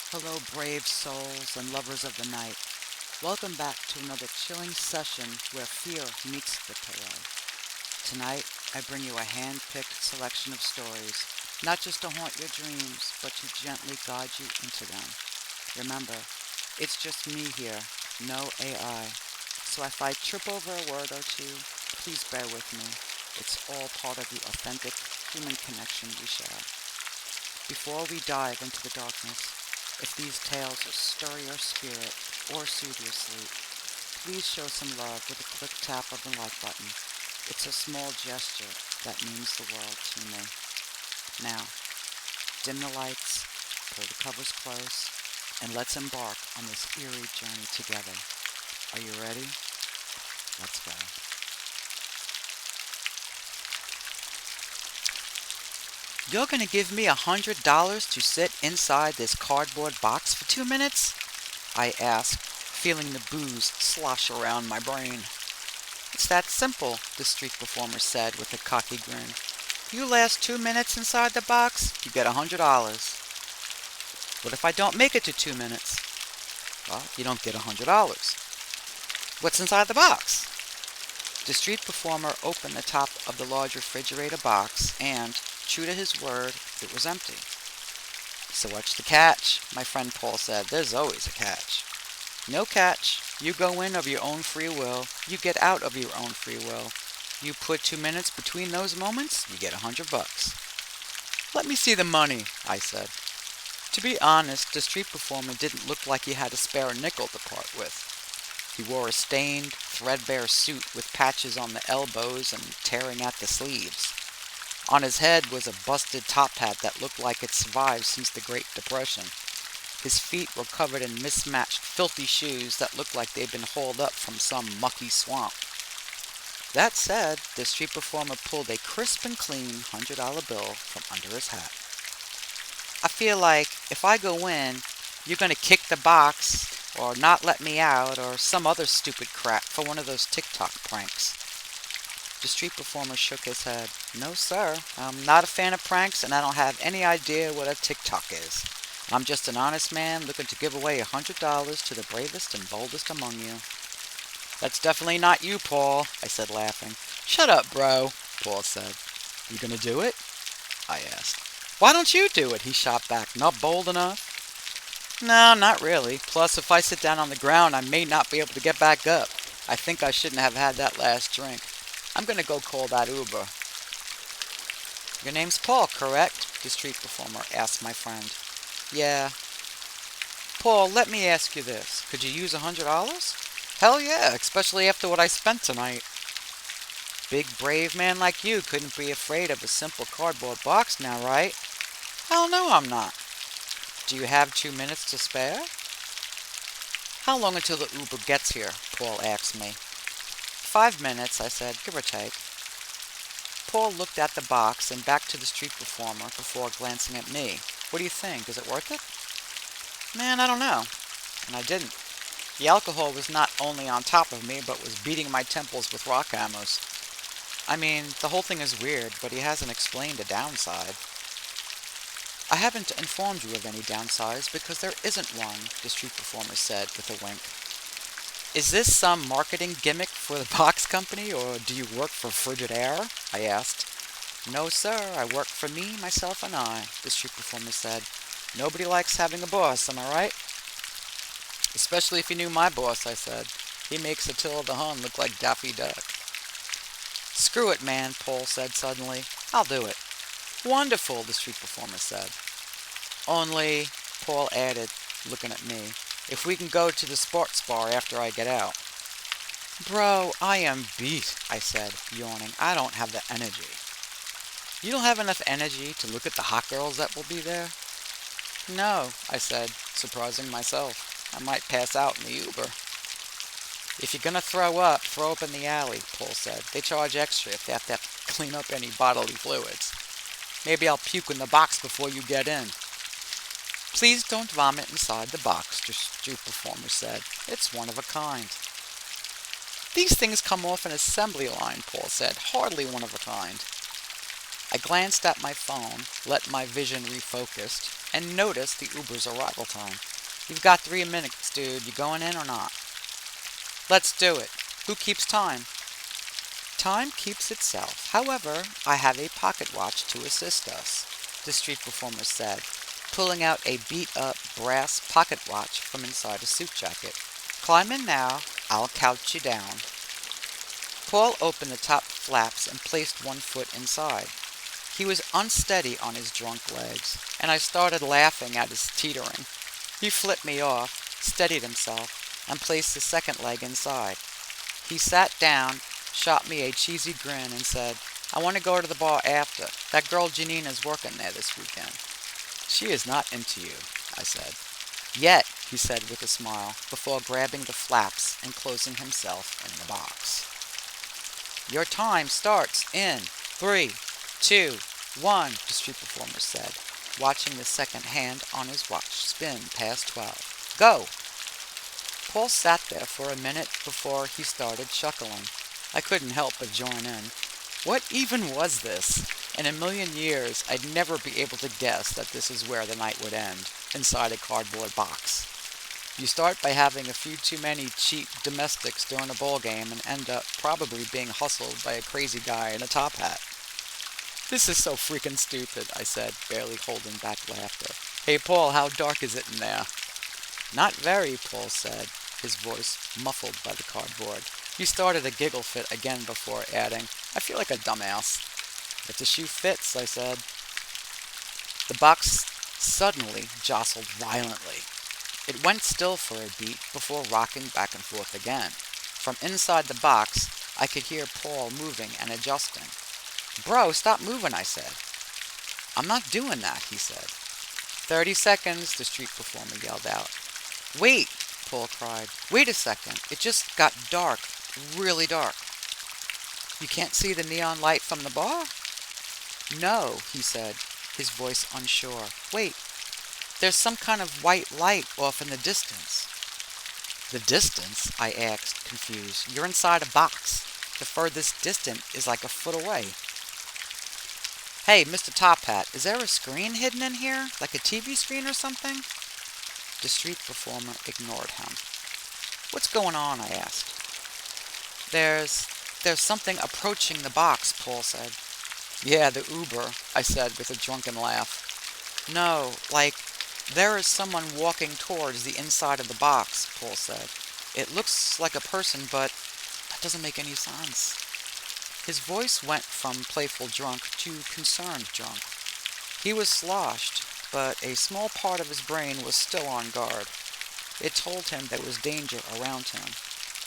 Hello, brave souls and lovers of the night. Welcome back to another chilling session where fear meets the pillow. Tonight, I bring you a hand-picked selection of stories, not just to haunt your dreams, but to gently guide you into them. Remember, it's just me here, no AI. So if I trip over a word or two, please bear with me. It's all part of the authentic human connection we share. Before we dive into the darkness, if these tales stir your spirit or soothe your sleep, please show some love with a quick tap of the like button. It's a small gesture that means the world to me. Now, dim the lights, pull the covers close, and let's embark on this eerie journey together. Are you ready? Let's go. You're gonna give me $100 to sit inside this cardboard box for 2 minutes? I asked, feeling the booze slosh around my brain. It's that simple, the street performer said with a cocky grin. You last 2 minutes inside the box, you get $100. What if I don't make it to 2 minutes? Well, you don't get $100. What's inside the box? The street performer opened the top of the large refrigerator box and, true to his word, it was empty. So what's the catch? My friend Paul said. There's always a catch. No catch. You go in of your own free will. You get out of your own free will. You put 2 minutes between those moments, you get $100. Let me see the money, I said. To be honest, the street performer didn't look like he had a spare nickel to part with. He wore a stained, threadbare suit with patches on the elbows and tearing at the sleeves. On his head was a busted top hat that looked like it survived since the Great Depression. His feet were covered in mismatched, filthy shoes that looked like they'd been hauled up from some mucky swamp. That said, the street performer pulled a crisp and clean $100 bill from under his hat. I feel like if I go in, you're going to kick the box or not let me out or some other stupid crap for one of those TikTok pranks. The street performer shook his head. No, sir. I'm not a fan of pranks, and I don't have any idea what a TikTok is. I'm just an honest man looking to give away $100 to the bravest and boldest among you. That's definitely not you, Paul, I said, laughing. Shut up, bro, Paul said. You gonna do it? I asked. Why don't you do it? He shot back. Not bold enough? No, not really. Plus, if I sit down on the ground, I may not be able to get back up. I think I shouldn't have had that last drink. I'm gonna go call that Uber. Your name's Paul, correct? The street performer asked my friend. Yeah. Paul, let me ask you this. Could you use $100? Hell yeah, especially after what I spent tonight. Big brave man like you couldn't be afraid of a simple cardboard box now, right? Hell no, I'm not. Do you have 2 minutes to spare? How long until the Uber gets here? Paul asked me. 5 minutes, I said, give or take. Paul looked at the box and back to the street performer before glancing at me. What do you think? Is it worth it? Man, I don't know. And I didn't. The alcohol was not only on top of me, but was beating my temples with rock hammers. I mean, the whole thing is weird, but he hasn't explained a downside. I haven't informed you of any downsides because there isn't one, the street performer said with a wink. Is this some marketing gimmick for the box company, or do you work for Frigid Air? I asked. No, sir, I work for me, myself, and I, the street performer said. Nobody likes having a boss, am I right? Especially if you knew my boss, I said. He makes Attila the Hun look like Daffy Duck. Screw it, man, Paul said suddenly. I'll do it. Wonderful, the street performer said. Only, Paul added, looking at me, if we can go to the sports bar after I get out. Bro, I am beat, I said, yawning. I don't have the energy. You don't have enough energy to look at the hot girls that will be there? No, I said, surprising myself. I might pass out in the Uber. If you're gonna throw up in the alley, Paul said. They charge extra if they have to clean up any bodily fluids. Maybe I'll puke in the box before you get in. Please don't vomit inside the box, the street performer said. It's one of a kind. These things come off an assembly line, Paul said. Hardly one of a kind. I glanced at my phone, let my vision refocused, and noticed the Uber's arrival time. "You've got 3 minutes, dude. You going in or not?" "Let's do it. Who keeps time?" "Time keeps itself. However, I have a pocket watch to assist us," the street performer said, pulling out a beat-up brass pocket watch from inside a suit jacket. "Climb in now. I'll count you down." Paul opened the top flaps and placed one foot inside. He was unsteady on his drunk legs, and I started laughing at his teetering. He flipped me off, steadied himself, and placed the second leg inside. He sat down, shot me a cheesy grin, and said, "I want to go to the bar after. That girl Janina's working there this weekend." "She is not into you," I said. "Yet," he said with a smile, before grabbing the flaps and closing himself in the box. "Your time starts in 3, 2, 1, the street performer said, watching the second hand on his watch spin past 12. "Go!" Paul sat there for a minute before he started chuckling. I couldn't help but join in. What even was this? In a million years, I'd never be able to guess that this is where the night would end, inside a cardboard box. You start by having a few too many cheap domestics during a ball game and end up probably being hustled by a crazy guy in a top hat. "This is so freaking stupid," I said, barely holding back laughter. "Hey, Paul, how dark is it in there?" "Not very," Paul said, his voice muffled by the cardboard. He started a giggle fit again before adding, "I feel like a dumbass." "If the shoe fits," I said. The box suddenly jostled violently. It went still for a beat before rocking back and forth again. From inside the box, I could hear Paul moving and adjusting. "Bro, stop moving," I said. "I'm not doing that," he said. 30 seconds, the street performer yelled out. "Wait," Paul cried. "Wait a second. It just got dark. Really dark." "You can't see the neon light from the bar?" "No," he said, his voice unsure. "Wait. There's some kind of white light off in the distance." "The distance?" I asked, confused. "You're inside a box. The furthest distance is like a foot away." "Hey, Mr. Top Hat, is there a screen hidden in here? Like a TV screen or something?" The street performer ignored him. "What's going on?" I asked. There's something approaching the box," Paul said. "Yeah, the Uber," I said with a drunken laugh. "No, like, there is someone walking towards the inside of the box," Paul said. "It looks like a person, but that doesn't make any sense." His voice went from playful drunk to concerned drunk. He was sloshed, but a small part of his brain was still on guard. It told him there was danger around him,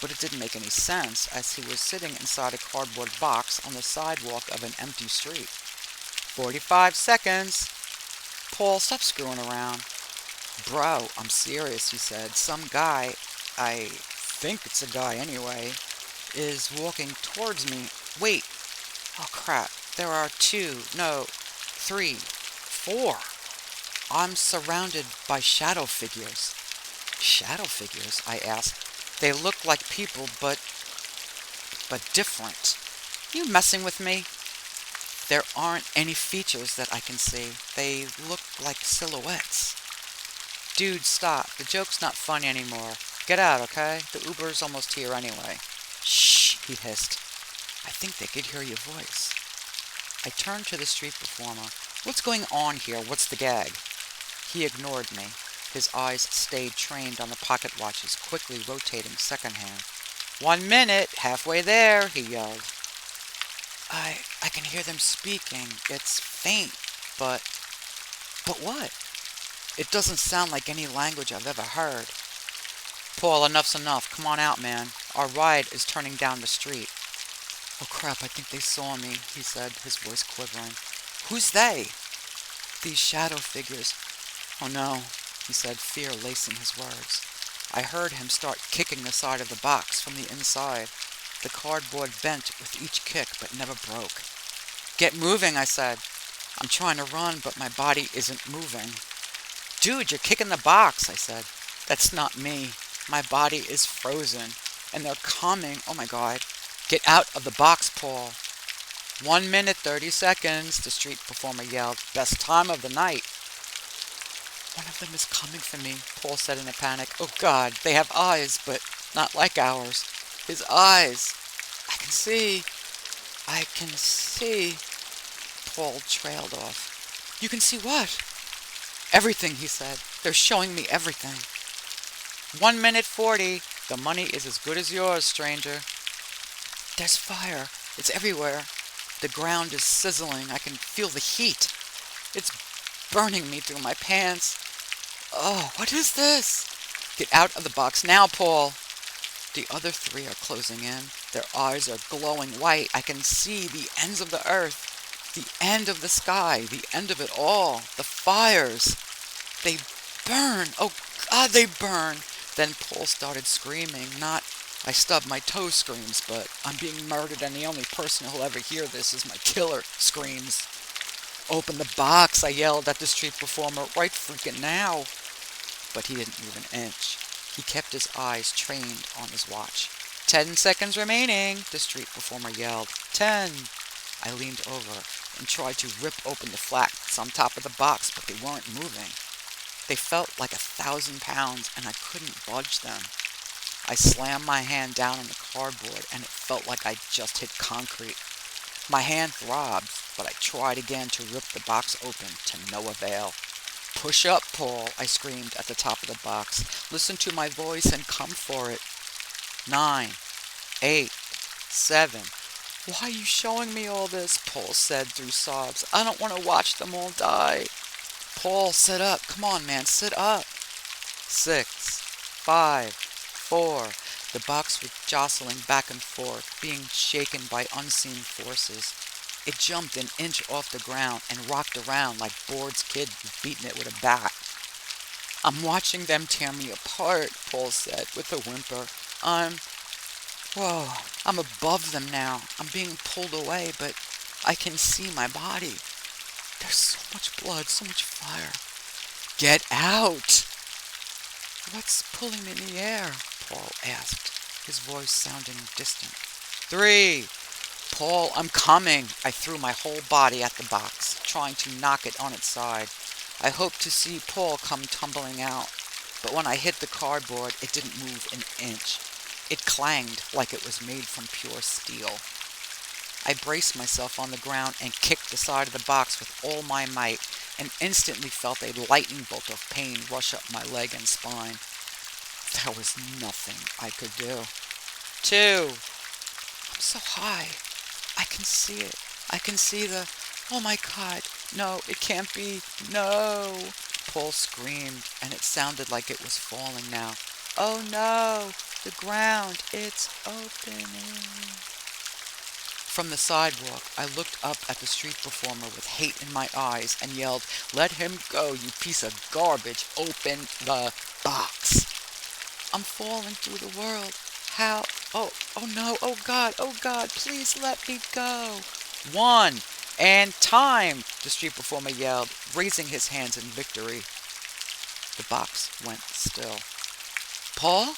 but it didn't make any sense as he was sitting inside a cardboard box on the sidewalk of an empty street. 45 seconds. "Paul, stop screwing around." "Bro, I'm serious," he said. "Some guy, I think it's a guy anyway, is walking towards me. Wait. Oh crap. There are 2, no, 3, 4. I'm surrounded by shadow figures." "Shadow figures?" I asked. "They look like people, but different. You messing with me?" "There aren't any features that I can see. They look like silhouettes." "Dude, stop. The joke's not funny anymore. Get out, okay? The Uber's almost here anyway." "Shh," he hissed. "I think they could hear your voice." I turned to the street performer. "What's going on here? What's the gag?" He ignored me. His eyes stayed trained on the pocket watch's quickly rotating second hand. 1 minute, halfway there," he yelled. I can hear them speaking. It's faint, but what? It doesn't sound like any language I've ever heard." "Paul, enough's enough. Come on out, man. Our ride is turning down the street." "Oh crap, I think they saw me," he said, his voice quivering. "Who's they?" "These shadow figures." "Oh no," he said, fear lacing his words. I heard him start kicking the side of the box from the inside. The cardboard bent with each kick, but never broke. "Get moving," I said. "I'm trying to run, but my body isn't moving." "Dude, you're kicking the box," I said. "That's not me. My body is frozen, and they're coming. Oh my God. Get out of the box, Paul." 1 minute, 30 seconds, the street performer yelled. Best time of the night. One of them is coming for me, Paul said in a panic. Oh God, they have eyes, but not like ours. His eyes. I can see. I can see. Paul trailed off. You can see what? Everything, he said. They're showing me everything. 1 minute 40. The money is as good as yours, stranger. There's fire. It's everywhere. The ground is sizzling. I can feel the heat. It's burning me through my pants. Oh, what is this? Get out of the box now, Paul. The other three are closing in. Their eyes are glowing white. I can see the ends of the earth, the end of the sky, the end of it all. The fires. They burn. Oh, God, they burn. Then Paul started screaming. Not, I stubbed my toe screams, but I'm being murdered and the only person who'll ever hear this is my killer screams. Open the box, I yelled at the street performer, right freaking now. But he didn't move an inch. He kept his eyes trained on his watch. 10 seconds remaining, the street performer yelled. 10. I leaned over and tried to rip open the flaps on top of the box, but they weren't moving. They felt like 1,000 pounds, and I couldn't budge them. I slammed my hand down on the cardboard, and it felt like I just hit concrete. My hand throbbed, but I tried again to rip the box open, to no avail. Push up, Paul, I screamed at the top of the box. Listen to my voice and come for it. 9, 8, 7. Why are you showing me all this? Paul said through sobs. I don't want to watch them all die. Paul, sit up. Come on, man, sit up. 6, 5, 4. The box was jostling back and forth, being shaken by unseen forces. It jumped an inch off the ground and rocked around like Board's kid beating it with a bat. I'm watching them tear me apart, Paul said with a whimper. I'm above them now. I'm being pulled away, but I can see my body. There's so much blood, so much fire. Get out! What's pulling me in the air? Paul asked, his voice sounding distant. 3. Paul, I'm coming. I threw my whole body at the box, trying to knock it on its side. I hoped to see Paul come tumbling out, but when I hit the cardboard, it didn't move an inch. It clanged like it was made from pure steel. I braced myself on the ground and kicked the side of the box with all my might, and instantly felt a lightning bolt of pain rush up my leg and spine. There was nothing I could do. 2. I'm so high. I can see it. I can see the... Oh my God. No, it can't be. No. Paul screamed, and it sounded like it was falling now. Oh no. The ground. It's opening. From the sidewalk, I looked up at the street performer with hate in my eyes and yelled, Let him go, you piece of garbage. Open the box. I'm falling through the world. How? Oh no. Oh God, please let me go. 1. And time, the street performer yelled, raising his hands in victory. The box went still. Paul?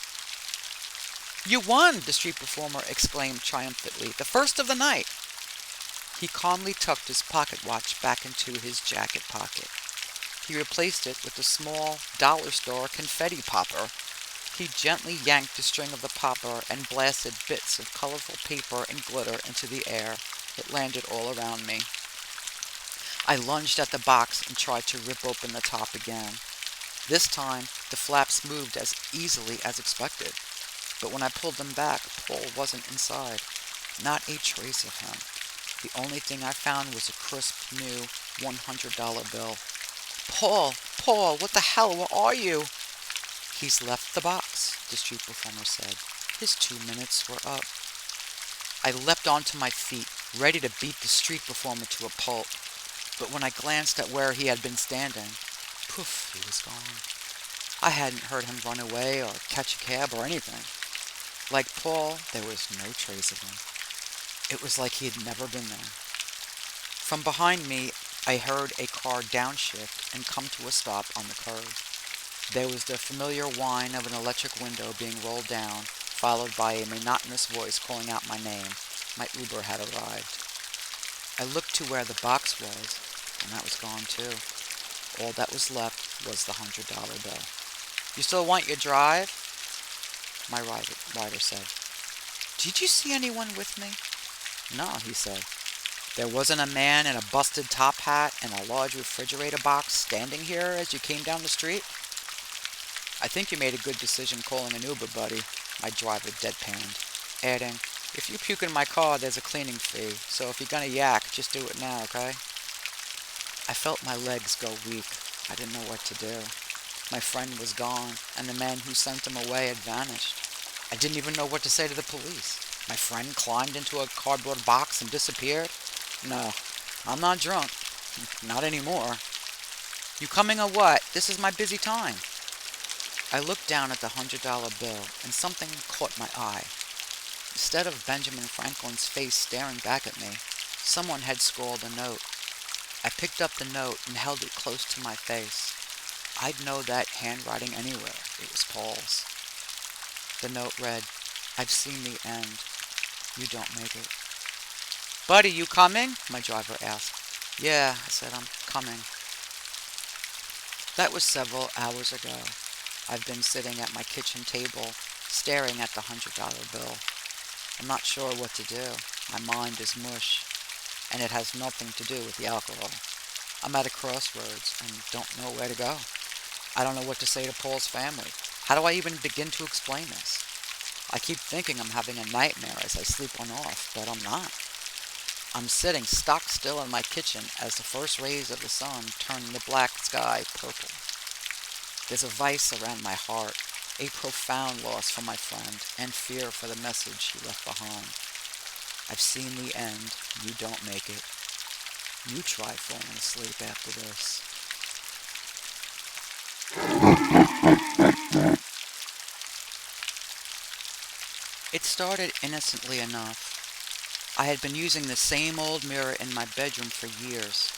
You won, the street performer exclaimed triumphantly. The first of the night. He calmly tucked his pocket watch back into his jacket pocket. He replaced it with a small dollar store confetti popper. He gently yanked the string of the popper and blasted bits of colorful paper and glitter into the air. It landed all around me. I lunged at the box and tried to rip open the top again. This time, the flaps moved as easily as expected. But when I pulled them back, Paul wasn't inside. Not a trace of him. The only thing I found was a crisp, new $100 bill. Paul, what the hell, where are you? He's left the box, the street performer said. His 2 minutes were up. I leapt onto my feet, ready to beat the street performer to a pulp. But when I glanced at where he had been standing, poof, he was gone. I hadn't heard him run away or catch a cab or anything. Like Paul, there was no trace of him. It was like he had never been there. From behind me, I heard a car downshift and come to a stop on the curb. There was the familiar whine of an electric window being rolled down, followed by a monotonous voice calling out my name. My Uber had arrived. I looked to where the box was, and that was gone too. All that was left was the $100 bill. You still want your drive? My rider said. Did you see anyone with me? No, he said. There wasn't a man in a busted top hat and a large refrigerator box standing here as you came down the street? I think you made a good decision calling an Uber, buddy, my driver deadpanned, adding, if you puke in my car, there's a cleaning fee, so if you're gonna yak, just do it now, okay? I felt my legs go weak. I didn't know what to do. My friend was gone, and the man who sent him away had vanished. I didn't even know what to say to the police. My friend climbed into a cardboard box and disappeared? No, I'm not drunk. Not anymore. You coming or what? This is my busy time. I looked down at the $100 bill, and something caught my eye. Instead of Benjamin Franklin's face staring back at me, someone had scrawled a note. I picked up the note and held it close to my face. I'd know that handwriting anywhere. It was Paul's. The note read, I've seen the end. You don't make it. Buddy, you coming? My driver asked. Yeah, I said, I'm coming. That was several hours ago. I've been sitting at my kitchen table, staring at the $100 bill. I'm not sure what to do. My mind is mush, and it has nothing to do with the alcohol. I'm at a crossroads and don't know where to go. I don't know what to say to Paul's family. How do I even begin to explain this? I keep thinking I'm having a nightmare as I sleep one off, but I'm not. I'm sitting stock still in my kitchen as the first rays of the sun turn the black sky purple. There's a vice around my heart, a profound loss for my friend, and fear for the message he left behind. I've seen the end. You don't make it. You try falling asleep after this. It started innocently enough. I had been using the same old mirror in my bedroom for years,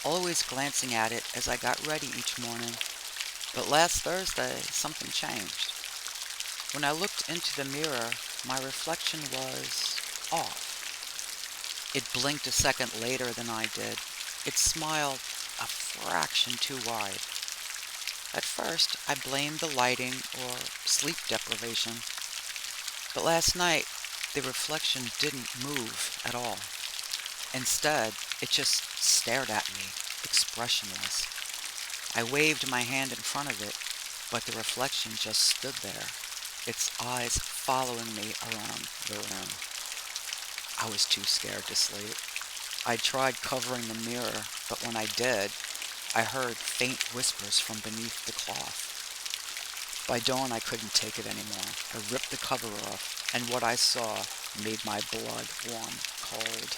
always glancing at it as I got ready each morning. But last Thursday, something changed. When I looked into the mirror, my reflection was off. It blinked a second later than I did. It smiled a fraction too wide. At first, I blamed the lighting or sleep deprivation. But last night, the reflection didn't move at all. Instead, it just stared at me, expressionless. I waved my hand in front of it, but the reflection just stood there, its eyes following me around the room. I was too scared to sleep. I tried covering the mirror, but when I did, I heard faint whispers from beneath the cloth. By dawn, I couldn't take it anymore. I ripped the cover off, and what I saw made my blood run cold.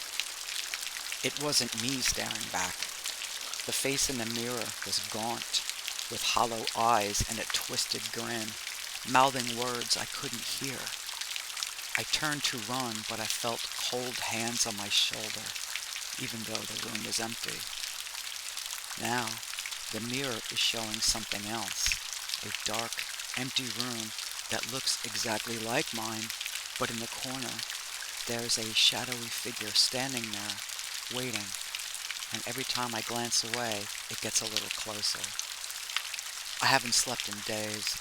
It wasn't me staring back. The face in the mirror was gaunt, with hollow eyes and a twisted grin, mouthing words I couldn't hear. I turned to run, but I felt cold hands on my shoulder, even though the room was empty. Now, the mirror is showing something else, a dark, empty room that looks exactly like mine, but in the corner, there's a shadowy figure standing there, waiting, and every time I glance away, it gets a little closer. I haven't slept in days,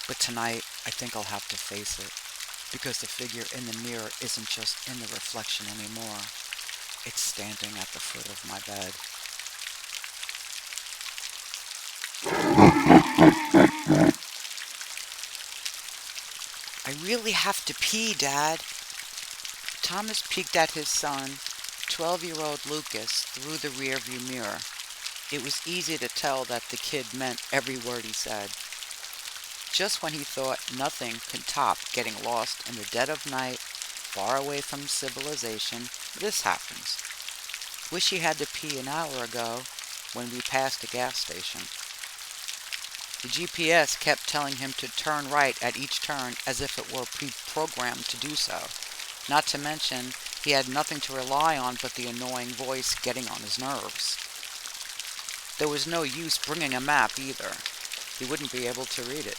but tonight I think I'll have to face it, because the figure in the mirror isn't just in the reflection anymore. It's standing at the foot of my bed. I really have to pee, Dad. Thomas peeked at his son, 12-year-old Lucas, through the rearview mirror. It was easy to tell that the kid meant every word he said. Just when he thought nothing could top getting lost in the dead of night, far away from civilization, this happens. Wish he had to pee an hour ago when we passed a gas station. The GPS kept telling him to turn right at each turn as if it were pre-programmed to do so. Not to mention, he had nothing to rely on but the annoying voice getting on his nerves. There was no use bringing a map either. He wouldn't be able to read it.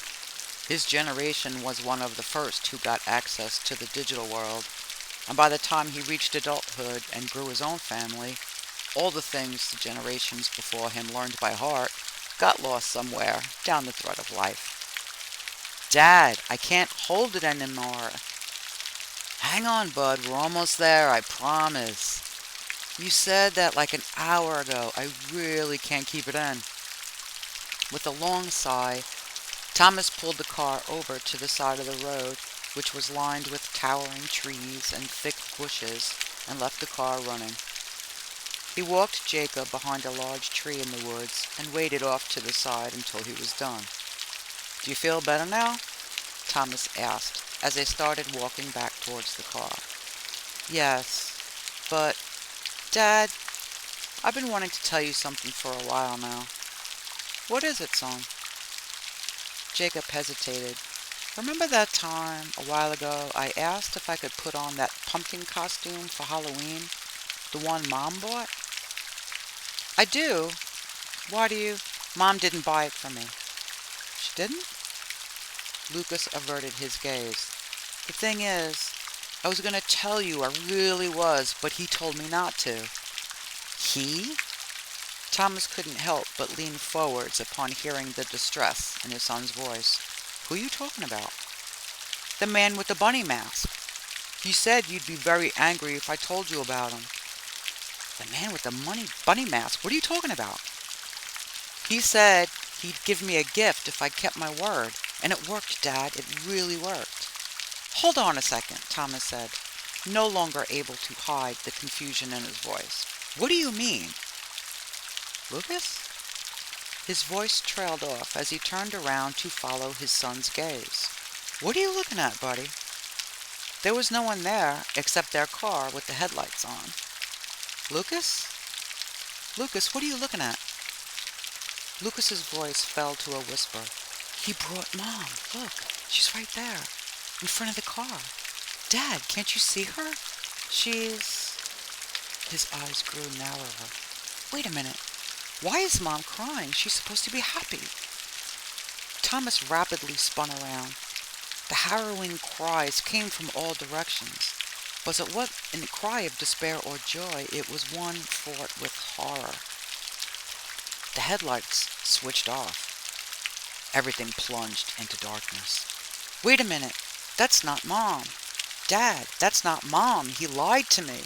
His generation was one of the first who got access to the digital world. And by the time he reached adulthood and grew his own family, all the things the generations before him learned by heart got lost somewhere down the thread of life. Dad, I can't hold it anymore. Hang on, bud, we're almost there, I promise. You said that like an hour ago. I really can't keep it in. With a long sigh, Thomas pulled the car over to the side of the road, which was lined with towering trees and thick bushes, and left the car running. He walked Jacob behind a large tree in the woods and waited off to the side until he was done. Do you feel better now? Thomas asked as they started walking back towards the car. Yes, but, Dad, I've been wanting to tell you something for a while now. What is it, son? Jacob hesitated. Remember that time, a while ago, I asked if I could put on that pumpkin costume for Halloween? The one Mom bought? I do. Why do you? Mom didn't buy it for me. She didn't? Lucas averted his gaze. The thing is, I was going to tell you, I really was, but he told me not to. He? Thomas couldn't help but lean forwards upon hearing the distress in his son's voice. Who are you talking about? The man with the bunny mask. You said you'd be very angry if I told you about him. The man with the bunny mask? What are you talking about? He said he'd give me a gift if I kept my word. And it worked, Dad. It really worked. Hold on a second, Thomas said, no longer able to hide the confusion in his voice. What do you mean? Lucas? His voice trailed off as he turned around to follow his son's gaze. What are you looking at, buddy? There was no one there except their car with the headlights on. Lucas? Lucas, what are you looking at? Lucas's voice fell to a whisper. He brought Mom. Look, she's right there, in front of the car. Dad, can't you see her? She's... His eyes grew narrower. Wait a minute. Why is Mom crying? She's supposed to be happy. Thomas rapidly spun around. The harrowing cries came from all directions. Was it wasn't a cry of despair or joy? It was one fraught with horror. The headlights switched off. Everything plunged into darkness. Wait a minute. That's not Mom. Dad, that's not Mom. He lied to me.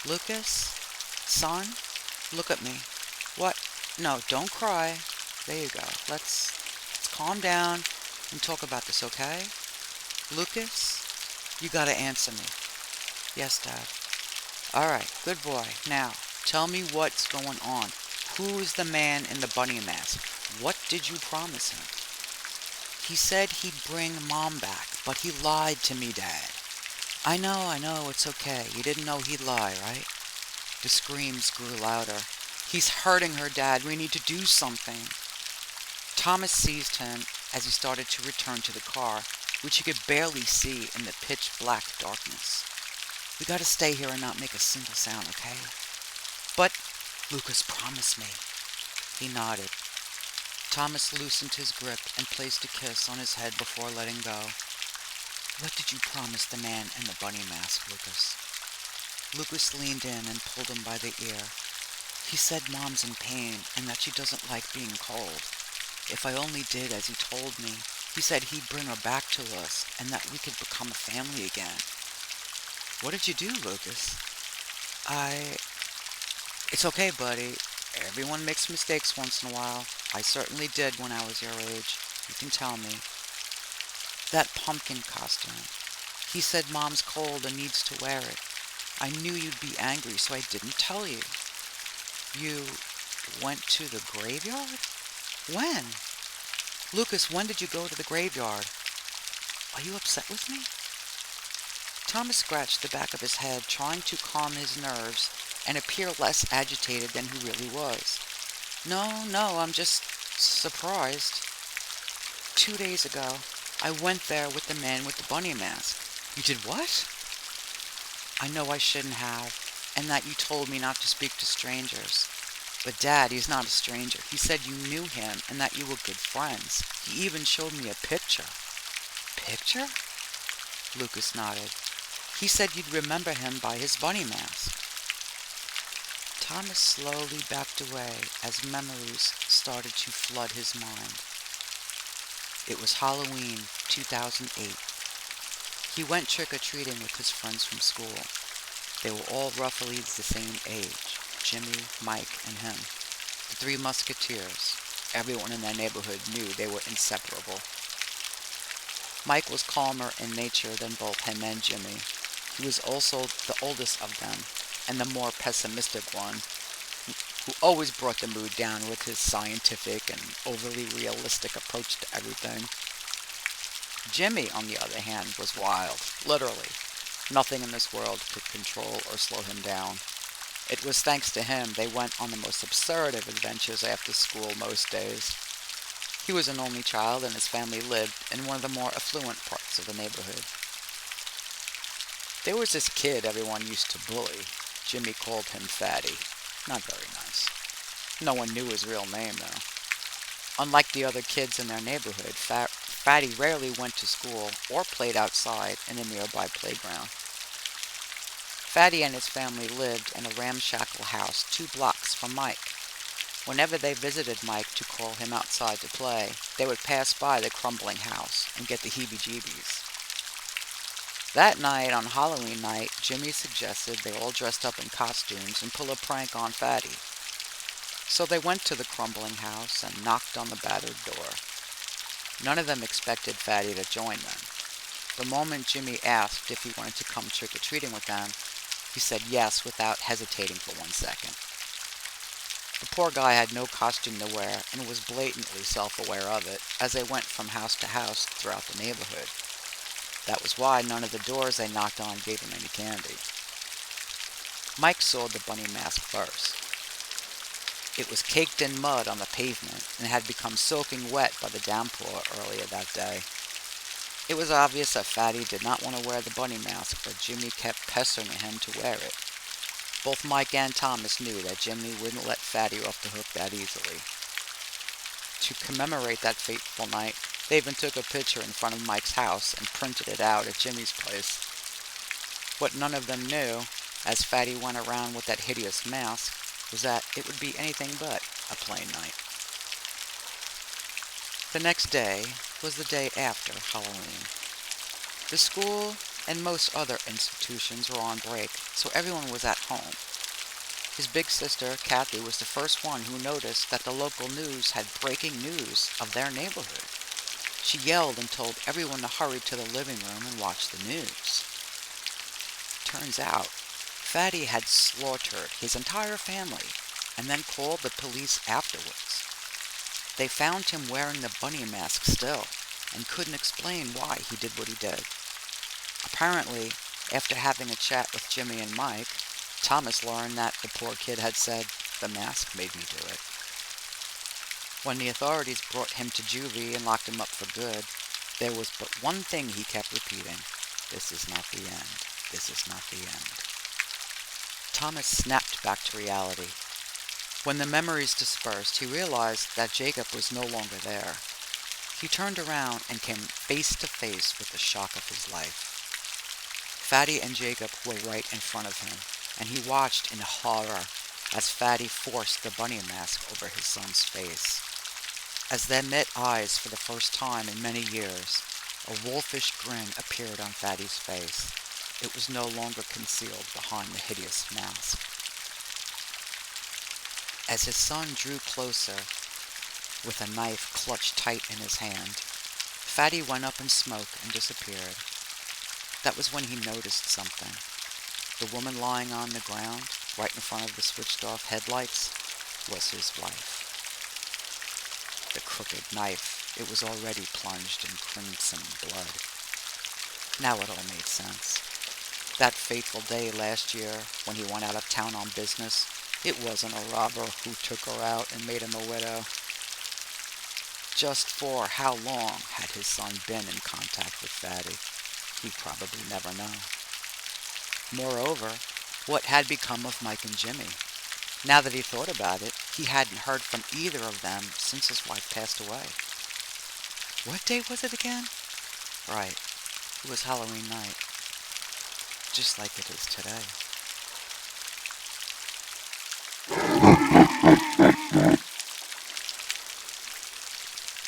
Lucas? Son? Look at me. What? No, don't cry. There you go. Let's calm down and talk about this, okay? Lucas, you gotta answer me. Yes, Dad. Alright, good boy. Now, tell me what's going on. Who is the man in the bunny mask? What did you promise him? He said he'd bring Mom back, but he lied to me, Dad. I know, it's okay. You didn't know he'd lie, right? The screams grew louder. He's hurting her, Dad. We need to do something. Thomas seized him as he started to return to the car, which he could barely see in the pitch-black darkness. We gotta stay here and not make a single sound, okay? But, Lucas, promise me. He nodded. Thomas loosened his grip and placed a kiss on his head before letting go. What did you promise the man in the bunny mask, Lucas? Lucas leaned in and pulled him by the ear. He said Mom's in pain and that she doesn't like being cold. If I only did as he told me, he said he'd bring her back to us and that we could become a family again. What did you do, Lucas? It's okay, buddy. Everyone makes mistakes once in a while. I certainly did when I was your age. You can tell me. That pumpkin costume. He said Mom's cold and needs to wear it. I knew you'd be angry, so I didn't tell you. You went to the graveyard? When? Lucas, when did you go to the graveyard? Are you upset with me? Thomas scratched the back of his head, trying to calm his nerves and appear less agitated than he really was. No, I'm just surprised. 2 days ago, I went there with the man with the bunny mask. You did what? I know I shouldn't have, and that you told me not to speak to strangers. But Dad, he's not a stranger. He said you knew him and that you were good friends. He even showed me a picture. Picture? Lucas nodded. He said you'd remember him by his bunny mask. Thomas slowly backed away as memories started to flood his mind. It was Halloween 2008. He went trick-or-treating with his friends from school. They were all roughly the same age, Jimmy, Mike, and him. The three musketeers. Everyone in their neighborhood knew they were inseparable. Mike was calmer in nature than both him and Jimmy. He was also the oldest of them, and the more pessimistic one, who always brought the mood down with his scientific and overly realistic approach to everything. Jimmy, on the other hand, was wild, literally. Nothing in this world could control or slow him down. It was thanks to him they went on the most absurd of adventures after school most days. He was an only child, and his family lived in one of the more affluent parts of the neighborhood. There was this kid everyone used to bully. Jimmy called him Fatty. Not very nice. No one knew his real name, though. Unlike the other kids in their neighborhood, Fatty rarely went to school or played outside in a nearby playground. Fatty and his family lived in a ramshackle house 2 blocks from Mike. Whenever they visited Mike to call him outside to play, they would pass by the crumbling house and get the heebie-jeebies. That night, on Halloween night, Jimmy suggested they all dressed up in costumes and pull a prank on Fatty. So they went to the crumbling house and knocked on the battered door. None of them expected Fatty to join them. The moment Jimmy asked if he wanted to come trick-or-treating with them, he said yes without hesitating for 1 second. The poor guy had no costume to wear and was blatantly self-aware of it as they went from house to house throughout the neighborhood. That was why none of the doors they knocked on gave him any candy. Mike saw the bunny mask first. It was caked in mud on the pavement and had become soaking wet by the downpour earlier that day. It was obvious that Fatty did not want to wear the bunny mask, but Jimmy kept pestering him to wear it. Both Mike and Thomas knew that Jimmy wouldn't let Fatty off the hook that easily. To commemorate that fateful night, they even took a picture in front of Mike's house and printed it out at Jimmy's place. What none of them knew, as Fatty went around with that hideous mask, was that it would be anything but a plain night. The next day was the day after Halloween. The school and most other institutions were on break, so everyone was at home. His big sister, Kathy, was the first one who noticed that the local news had breaking news of their neighborhood. She yelled and told everyone to hurry to the living room and watch the news. Turns out, Fatty had slaughtered his entire family and then called the police afterwards. They found him wearing the bunny mask still and couldn't explain why he did what he did. Apparently, after having a chat with Jimmy and Mike, Thomas learned that the poor kid had said, "The mask made me do it." When the authorities brought him to juvie and locked him up for good, there was but one thing he kept repeating: "This is not the end. This is not the end." Thomas snapped back to reality. When the memories dispersed, he realized that Jacob was no longer there. He turned around and came face to face with the shock of his life. Fatty and Jacob were right in front of him, and he watched in horror as Fatty forced the bunny mask over his son's face. As they met eyes for the first time in many years, a wolfish grin appeared on Fatty's face. It was no longer concealed behind the hideous mask. As his son drew closer, with a knife clutched tight in his hand, Fatty went up in smoke and disappeared. That was when he noticed something. The woman lying on the ground, right in front of the switched-off headlights, was his wife. The crooked knife, it was already plunged in crimson blood. Now it all made sense. That fateful day last year, when he went out of town on business, it wasn't a robber who took her out and made him a widow. Just for how long had his son been in contact with Fatty? He'd probably never know. Moreover, what had become of Mike and Jimmy? Now that he thought about it, he hadn't heard from either of them since his wife passed away. What day was it again? Right, it was Halloween night. just like it is today.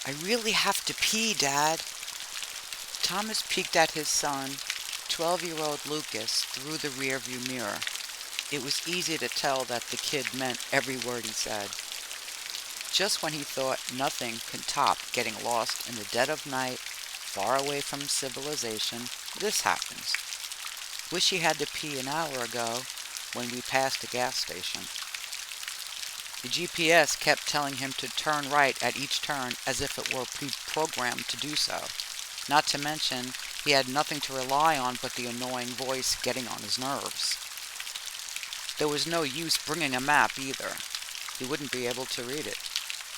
I really have to pee, Dad. Thomas peeked at his son, 12-year-old Lucas, through the rearview mirror. It was easy to tell that the kid meant every word he said. Just when he thought nothing could top getting lost in the dead of night, far away from civilization, this happens. Wish he had to pee an hour ago when we passed a gas station. The GPS kept telling him to turn right at each turn as if it were pre-programmed to do so. Not to mention, he had nothing to rely on but the annoying voice getting on his nerves. There was no use bringing a map either. He wouldn't be able to read it.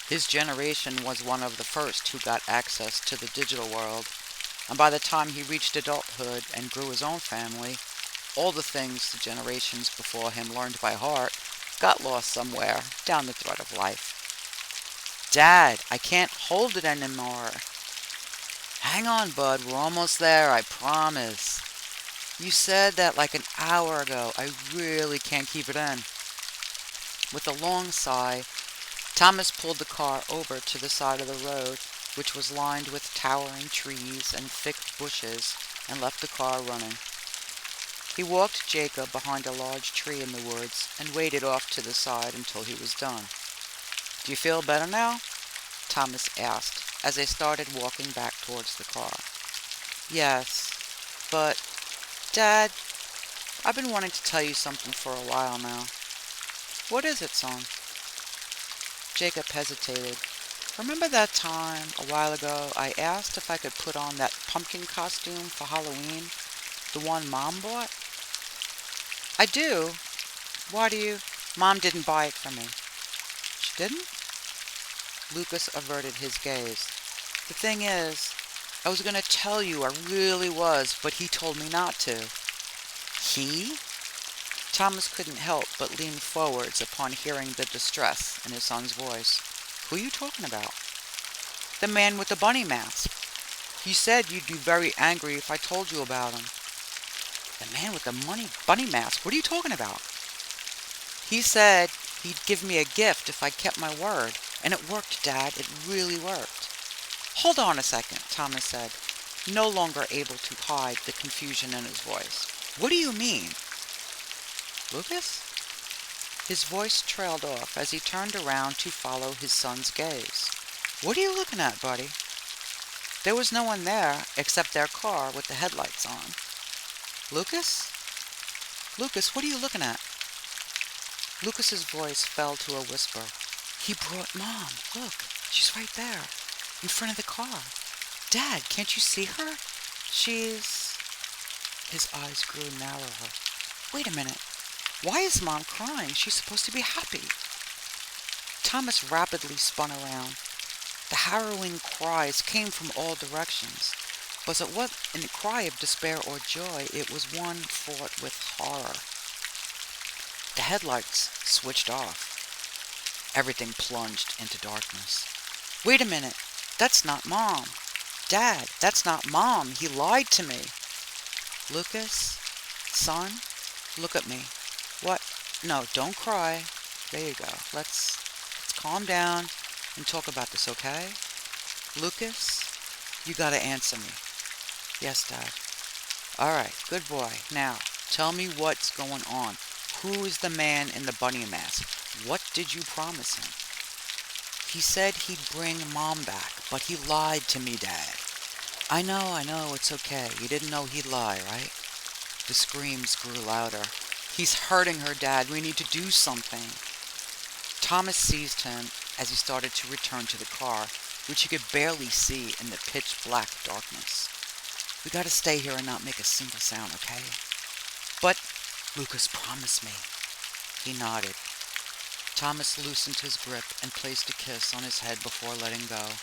His generation was one of the first who got access to the digital world, and by the time he reached adulthood and grew his own family, all the things the generations before him learned by heart got lost somewhere down the thread of life. Dad, I can't hold it anymore. Hang on, bud, we're almost there, I promise. You said that like an hour ago. I really can't keep it in. With a long sigh, Thomas pulled the car over to the side of the road, which was lined with towering trees and thick bushes, and left the car running. He walked Jacob behind a large tree in the woods and waited off to the side until he was done. Do you feel better now? Thomas asked as they started walking back towards the car. Yes, but, Dad, I've been wanting to tell you something for a while now. What is it, son? Jacob hesitated. Remember that time, a while ago, I asked if I could put on that pumpkin costume for Halloween? The one Mom bought? I do. Why do you? Mom didn't buy it for me. She didn't? Lucas averted his gaze. The thing is, I was going to tell you, I really was, but he told me not to. He? Thomas couldn't help but lean forwards upon hearing the distress in his son's voice. Who are you talking about? The man with the bunny mask. You said you'd be very angry if I told you about him. The man with the bunny mask? What are you talking about? He said he'd give me a gift if I kept my word. And it worked, Dad. It really worked. Hold on a second, Thomas said, no longer able to hide the confusion in his voice. What do you mean? Lucas? His voice trailed off as he turned around to follow his son's gaze. What are you looking at, buddy? There was no one there except their car with the headlights on. Lucas? Lucas, what are you looking at? Lucas's voice fell to a whisper. He brought Mom. Look, she's right there, in front of the car. Dad, can't you see her? She's... His eyes grew narrower. Wait a minute. Why is Mom crying? She's supposed to be happy. Thomas rapidly spun around. The harrowing cries came from all directions, but it wasn't a cry of despair or joy. It was one fraught with horror. The headlights switched off. Everything plunged into darkness. Wait a minute. That's not Mom. Dad, that's not Mom. He lied to me. Lucas? Son? Look at me. What? No, don't cry. There you go. Let's calm down and talk about this, okay? Lucas, you gotta answer me. Yes, Dad. Alright, good boy. Now, tell me what's going on. Who is the man in the bunny mask? What did you promise him? He said he'd bring Mom back, but he lied to me, Dad. I know, it's okay. You didn't know he'd lie, right? The screams grew louder. He's hurting her, Dad. We need to do something. Thomas seized him as he started to return to the car, which he could barely see in the pitch-black darkness. We gotta stay here and not make a single sound, okay? But, Lucas, promise me. He nodded. Thomas loosened his grip and placed a kiss on his head before letting go.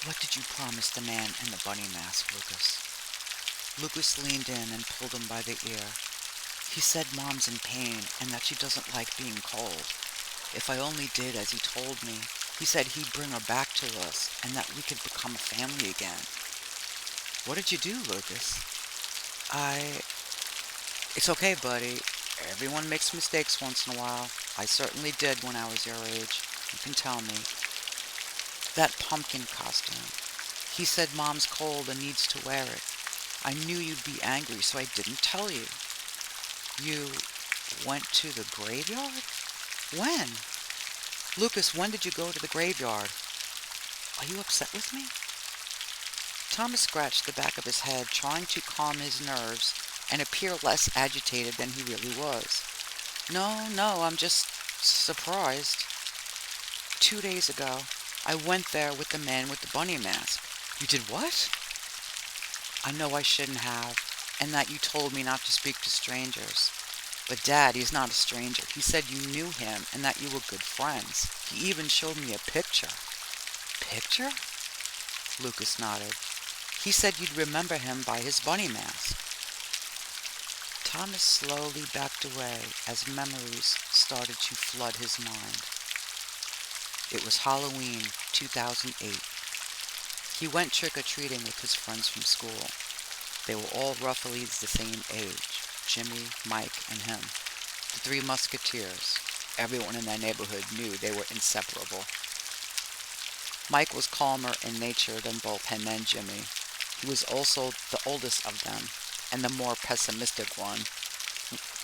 What did you promise the man in the bunny mask, Lucas? Lucas leaned in and pulled him by the ear. He said Mom's in pain and that she doesn't like being cold. If I only did as he told me, he said he'd bring her back to us and that we could become a family again. What did you do, Lucas? It's okay, buddy. Everyone makes mistakes once in a while. I certainly did when I was your age. You can tell me. That pumpkin costume. He said Mom's cold and needs to wear it. I knew you'd be angry, so I didn't tell you. You went to the graveyard? When? Lucas, when did you go to the graveyard? Are you upset with me? Thomas scratched the back of his head, trying to calm his nerves and appear less agitated than he really was. No, I'm just surprised. 2 days ago, I went there with the man with the bunny mask. You did what? I know I shouldn't have, and that you told me not to speak to strangers. But Dad, he's not a stranger. He said you knew him and that you were good friends. He even showed me a picture. Picture? Lucas nodded. He said you'd remember him by his bunny mask. Thomas slowly backed away as memories started to flood his mind. It was Halloween 2008. He went trick-or-treating with his friends from school. They were all roughly the same age, Jimmy, Mike, and him. The three musketeers. Everyone in their neighborhood knew they were inseparable. Mike was calmer in nature than both him and Jimmy. He was also the oldest of them, and the more pessimistic one,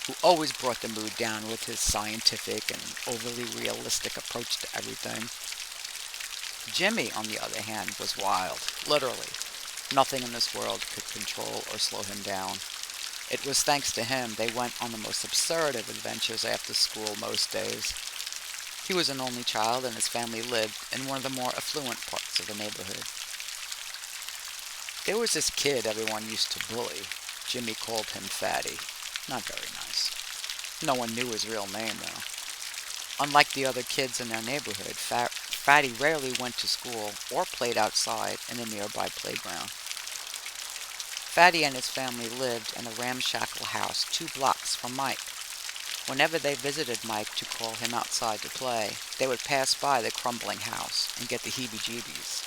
who always brought the mood down with his scientific and overly realistic approach to everything. Jimmy, on the other hand, was wild, literally. Nothing in this world could control or slow him down. It was thanks to him they went on the most absurd of adventures after school most days. He was an only child and his family lived in one of the more affluent parts of the neighborhood. There was this kid everyone used to bully. Jimmy called him Fatty. Not very nice. No one knew his real name, though. Unlike the other kids in their neighborhood, Fatty rarely went to school or played outside in the nearby playground. Fatty and his family lived in a ramshackle house 2 blocks from Mike. Whenever they visited Mike to call him outside to play, they would pass by the crumbling house and get the heebie-jeebies.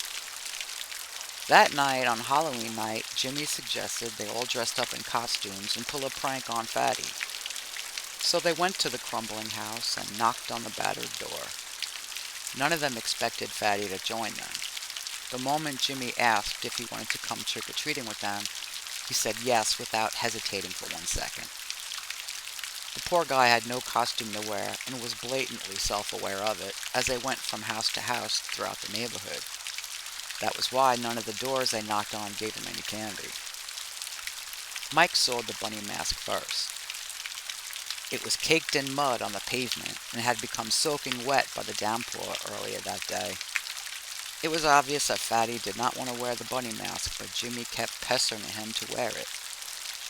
That night, on Halloween night, Jimmy suggested they all dressed up in costumes and pull a prank on Fatty. So they went to the crumbling house and knocked on the battered door. None of them expected Fatty to join them. The moment Jimmy asked if he wanted to come trick-or-treating with them, he said yes without hesitating for 1 second. The poor guy had no costume to wear and was blatantly self-aware of it as they went from house to house throughout the neighborhood. That was why none of the doors they knocked on gave him any candy. Mike saw the bunny mask first. It was caked in mud on the pavement and had become soaking wet by the downpour earlier that day. It was obvious that Fatty did not want to wear the bunny mask, but Jimmy kept pestering him to wear it.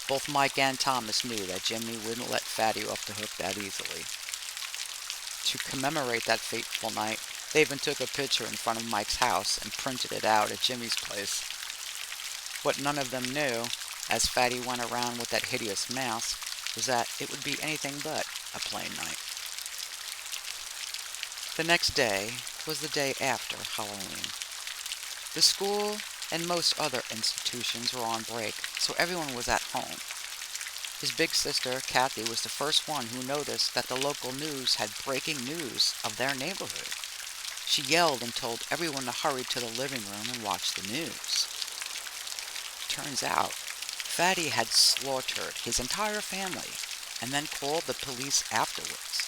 Both Mike and Thomas knew that Jimmy wouldn't let Fatty off the hook that easily. To commemorate that fateful night, they even took a picture in front of Mike's house and printed it out at Jimmy's place. What none of them knew, as Fatty went around with that hideous mask, was that it would be anything but a plain night. The next day was the day after Halloween. The school and most other institutions were on break, so everyone was at home. His big sister, Kathy, was the first one who noticed that the local news had breaking news of their neighborhood. She yelled and told everyone to hurry to the living room and watch the news. Turns out, Fatty had slaughtered his entire family and then called the police afterwards.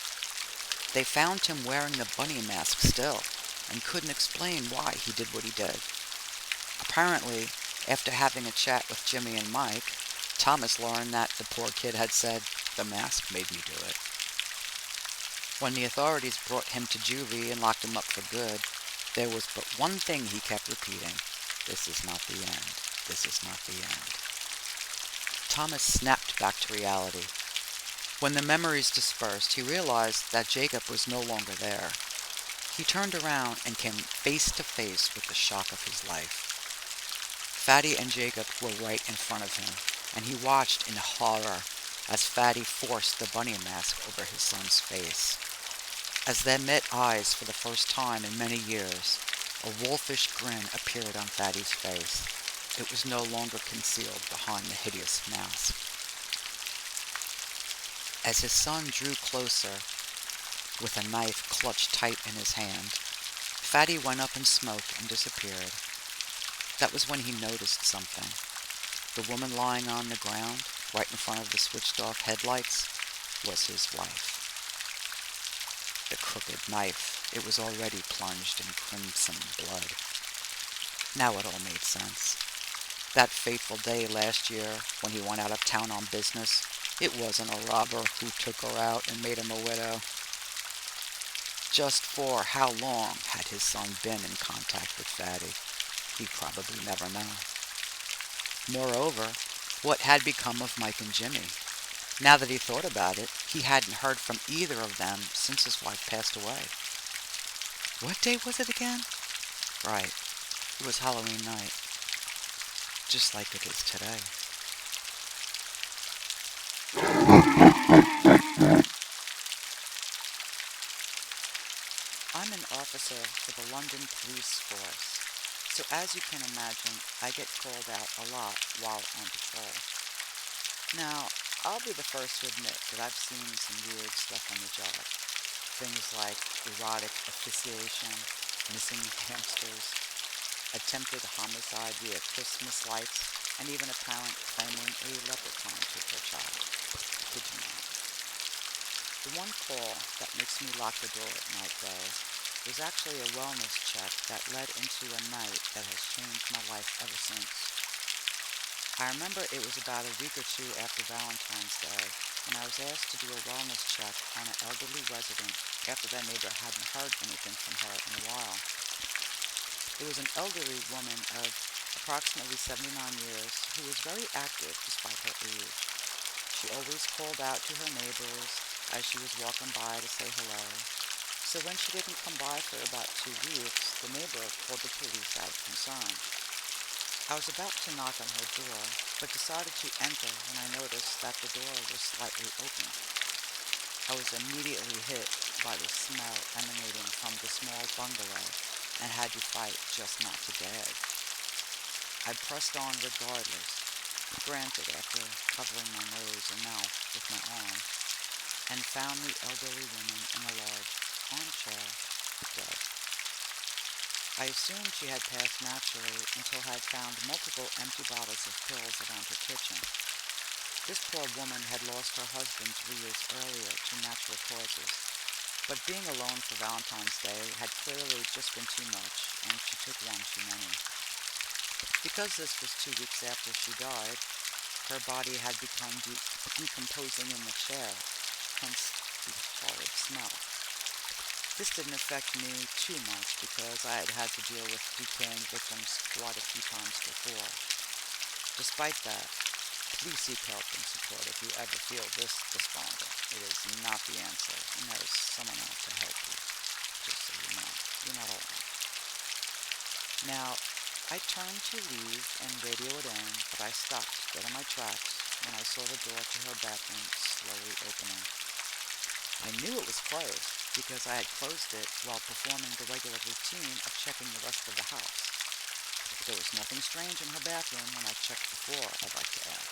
They found him wearing the bunny mask still and couldn't explain why he did what he did. Apparently, after having a chat with Jimmy and Mike, Thomas learned that the poor kid had said, "The mask made me do it." When the authorities brought him to juvie and locked him up for good, there was but one thing he kept repeating: "This is not the end. This is not the end." Thomas snapped back to reality. When the memories dispersed, he realized that Jacob was no longer there. He turned around and came face to face with the shock of his life. Fatty and Jacob were right in front of him, and he watched in horror as Fatty forced the bunny mask over his son's face. As they met eyes for the first time in many years, a wolfish grin appeared on Fatty's face. It was no longer concealed behind the hideous mask. As his son drew closer, with a knife clutched tight in his hand, Fatty went up in smoke and disappeared. That was when he noticed something. The woman lying on the ground, right in front of the switched-off headlights, was his wife. The crooked knife, it was already plunged in crimson blood. Now it all made sense. That fateful day last year, when he went out of town on business, it wasn't a robber who took her out and made him a widow. Just for how long had his son been in contact with Fatty? He'd probably never know. Moreover, what had become of Mike and Jimmy? Now that he thought about it, he hadn't heard from either of them since his wife passed away. What day was it again? Right, it was Halloween night. Just like it is today. I'm an officer for the London Police Force, so as you can imagine, I get called out a lot while on patrol. Now, I'll be the first to admit that I've seen some weird stuff on the job. Things like erotic asphyxiation, missing hamsters, attempted homicide via Christmas lights, and even a parent claiming a leprechaun took their child. Kid you not. The one call that makes me lock the door at night, though, was actually a wellness check that led into a night that has changed my life ever since. I remember it was about a week or two after Valentine's Day when I was asked to do a wellness check on an elderly resident after their neighbor hadn't heard anything from her in a while. It was an elderly woman of approximately 79 years who was very active despite her age. She always called out to her neighbors as she was walking by to say hello. So when she didn't come by for about 2 weeks, the neighbor called the police out of concern. I was about to knock on her door, but decided to enter when I noticed that the door was slightly open. I was immediately hit by the smell emanating from the small bungalow and had to fight just not to gag. I pressed on regardless, granted after covering my nose and mouth with my arm, and found the elderly woman in a large armchair, dead. I assumed she had passed naturally until I had found multiple empty bottles of pills around her kitchen. This poor woman had lost her husband 3 years earlier to natural causes, but being alone for Valentine's Day had clearly just been too much, and she took one too many. Because this was 2 weeks after she died, her body had become decomposing in the chair, hence the horrid smell. This didn't affect me too much because I had had to deal with decaying victims quite a few times before. Despite that, please seek help and support if you ever feel this despondent. It is not the answer, and there is someone out to help you. Just so you know, you're not alone. Now, I turned to leave and radio it in, but I stopped dead in my tracks when I saw the door to her bathroom slowly opening. I knew it was closed because I had closed it while performing the regular routine of checking the rest of the house. There was nothing strange in her bathroom when I checked before, I'd like to add.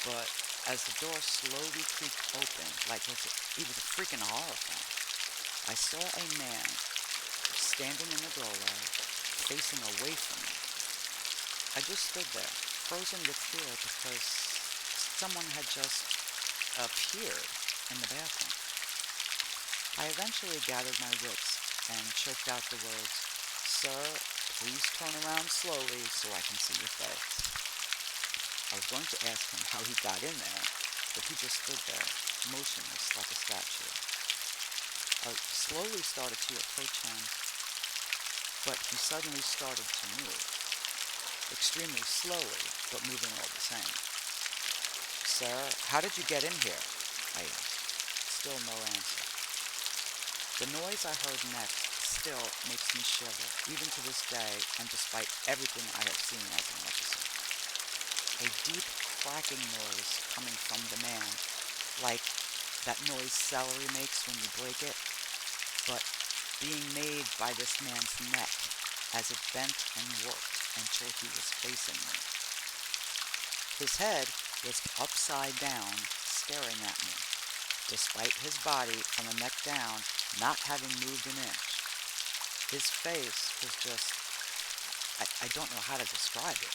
But as the door slowly creaked open, like it was a freaking horror film, I saw a man standing in the doorway, facing away from me. I just stood there, frozen with fear because someone had just appeared in the bathroom. I eventually gathered my wits and choked out the words, "Sir, please turn around slowly so I can see your face." I was going to ask him how he got in there, but he just stood there, motionless like a statue. I slowly started to approach him, but he suddenly started to move, extremely slowly, but moving all the same. "Sir, how did you get in here?" I asked. Still no answer. The noise I heard next still makes me shiver, even to this day, and despite everything I have seen as an officer. A deep cracking noise coming from the man, like that noise celery makes when you break it, but being made by this man's neck as it bent and worked until he was facing me. His head was upside down, staring at me, despite his body from the neck down not having moved an inch. His face was just, I don't know how to describe it.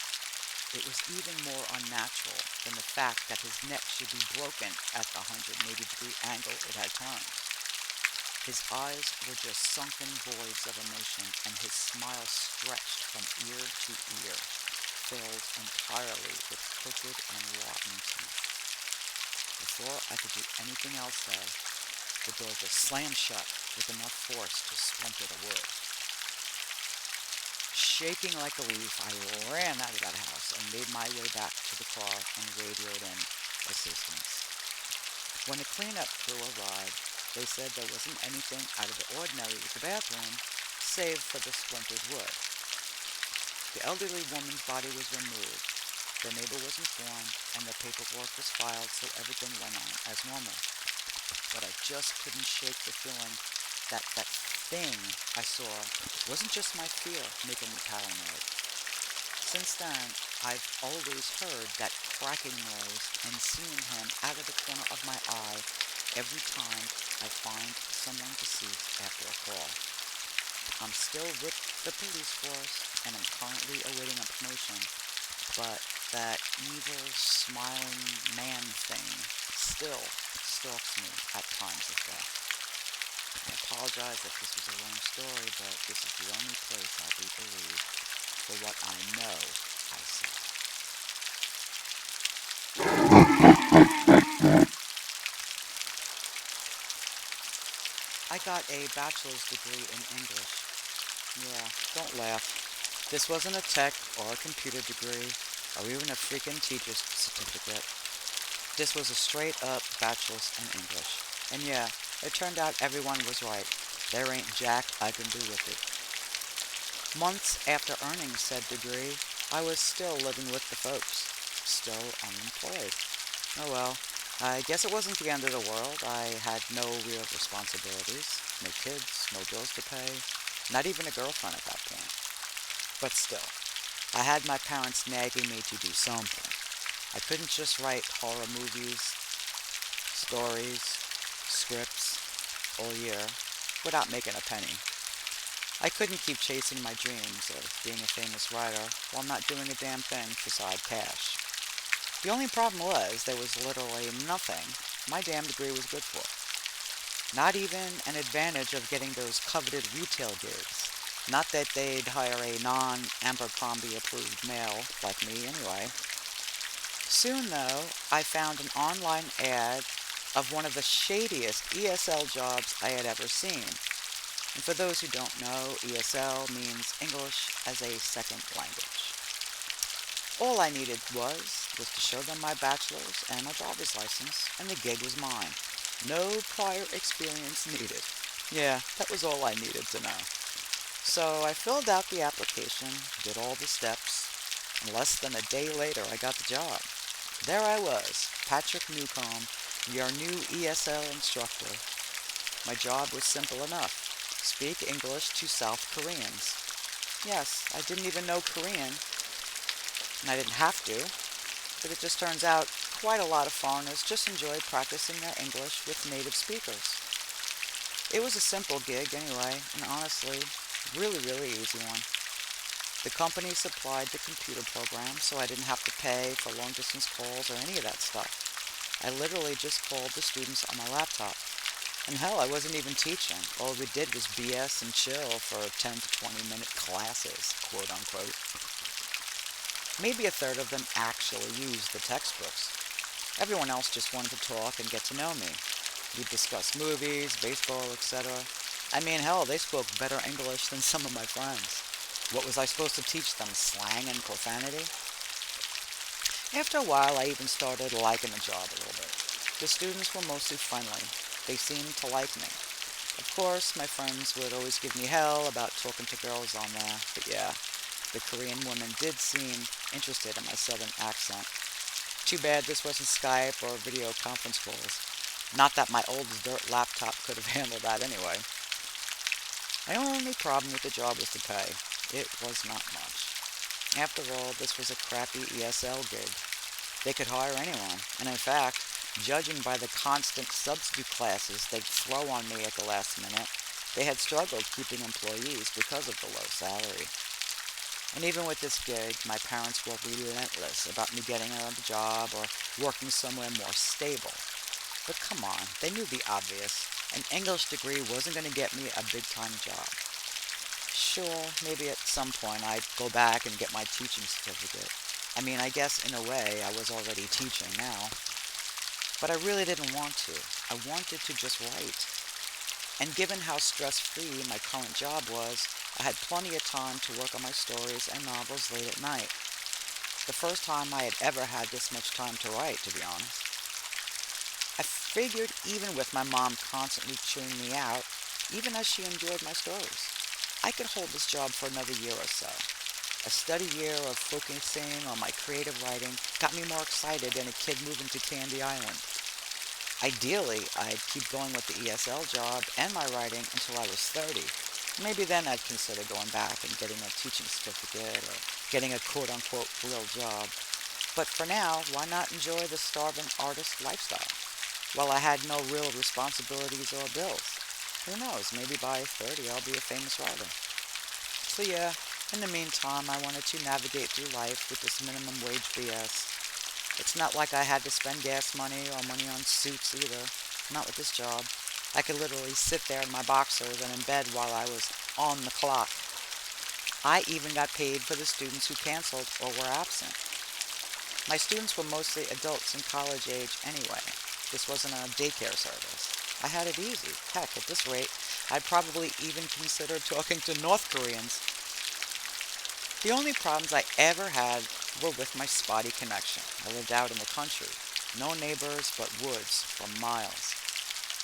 It was even more unnatural than the fact that his neck should be broken at the 180-degree angle it had turned. His eyes were just sunken voids of emotion, and his smile stretched from ear to ear, filled entirely with crooked and rotten teeth. Before I could do anything else, though, the door just slammed shut with enough force to splinter the wood. Shaking like a leaf, I ran out of that house and made my way back to the car and radioed in assistance. When the cleanup crew arrived, they said there wasn't anything out of the ordinary with the bathroom, save for the splintered wood. The elderly woman's body was removed, the neighbor was informed, and the paperwork was filed so everything went on as normal. But I just couldn't shake the feeling that that thing I saw wasn't just my fear making me paranoid. Since then, I've always heard that cracking noise and seen him out of the corner of my eye every time I find someone deceased after a call. I'm still with the police force and I'm currently awaiting a promotion, but that evil, smiling man thing still stalks me at times of death. I apologize if this was a long story, but this is the only place I'll be believed for what I know I saw. I got a bachelor's degree in English. Yeah, don't laugh. This wasn't a tech or a computer degree or even a freaking teacher's certificate. This was a straight-up bachelor's in English. And yeah, it turned out everyone was right. There ain't jack I can do with it. Months after earning said degree, I was still living with the folks. Still unemployed. Oh well, I guess it wasn't the end of the world. I had no real responsibilities. No kids, no bills to pay. Not even a girlfriend at that point. But still, I had my parents nagging me to do something. I couldn't just write horror movies, stories, scripts all year without making a penny. I couldn't keep chasing my dreams of being a famous writer while not doing a damn thing beside cash. The only problem was there was literally nothing my damn degree was good for. Not even an advantage of getting those coveted retail gigs. Not that they'd hire a non-Abercrombie approved male like me anyway. Soon, though, I found an online ad of one of the shadiest ESL jobs I had ever seen. And for those who don't know, ESL means English as a Second Language. All I needed was to show them my bachelor's and my driver's license, and the gig was mine. No prior experience needed. Yeah, that was all I needed to know. So I filled out the application, did all the steps, and less than a day later I got the job. There I was, Patrick Newcomb, your new ESL instructor. My job was simple enough. Speak English to South Koreans. Yes, I didn't even know Korean, and I didn't have to, but it just turns out quite a lot of foreigners just enjoy practicing their English with native speakers. It was a simple gig anyway, and honestly, really easy one. The company supplied the computer program, so I didn't have to pay for long-distance calls or any of that stuff. I literally just called the students on my laptop. And hell, I wasn't even teaching. All we did was BS and chill for 10 to 20-minute classes, quote unquote. Maybe a third of them actually used the textbooks. Everyone else just wanted to talk and get to know me. We'd discuss movies, baseball, etc. I mean, hell, they spoke better English than some of my friends. What was I supposed to teach them, slang and profanity? After a while, I even started liking the job a little bit. The students were mostly friendly. They seemed to like me. Of course, my friends would always give me hell about talking to girls on there, but yeah, the Korean woman did seem interested in my southern accent. Too bad this wasn't Skype or video conference calls. Not that my old dirt laptop could have handled that anyway. My only problem with the job was the pay. It was not much. After all, this was a crappy ESL gig. They could hire anyone, and in fact, Judging by the constant substitute classes they'd throw on me at the last minute, they had struggled keeping employees because of the low salary. And even with this gig, my parents were relentless about me getting another job or working somewhere more stable. But come on, they knew the obvious. An English degree wasn't going to get me a big time job. Sure, maybe at some point I'd go back and get my teaching certificate. I mean, I guess in a way I was already teaching now. But I really didn't want to. I wanted to just write. And given how stress-free my current job was, I had plenty of time to work on my stories and novels late at night. The first time I had ever had this much time to write, to be honest. I figured even with my mom constantly chewing me out, even as she enjoyed my stories, I could hold this job for another year or so. A steady year of focusing on my creative writing got me more excited than a kid moving to Candy Island. Ideally, I'd keep going with the ESL job and my writing until I was 30. Maybe then I'd consider going back and getting a teaching certificate or getting a quote-unquote real job. But for now, why not enjoy the starving artist lifestyle? While I had no real responsibilities or bills. Who knows, maybe by 30 I'll be a famous writer. So yeah, in the meantime, I wanted to navigate through life with this minimum wage BS. It's not like I had to spend gas money or money on suits either. Not with this job. I could literally sit there in my boxers and in bed while I was on the clock. I even got paid for the students who canceled or were absent. My students were mostly adults in college age anyway. This wasn't a daycare service. I had it easy. Heck, at this rate, I'd probably even consider talking to North Koreans. The only problems I ever had were with my spotty connection. I lived out in the country. No neighbors but woods for miles.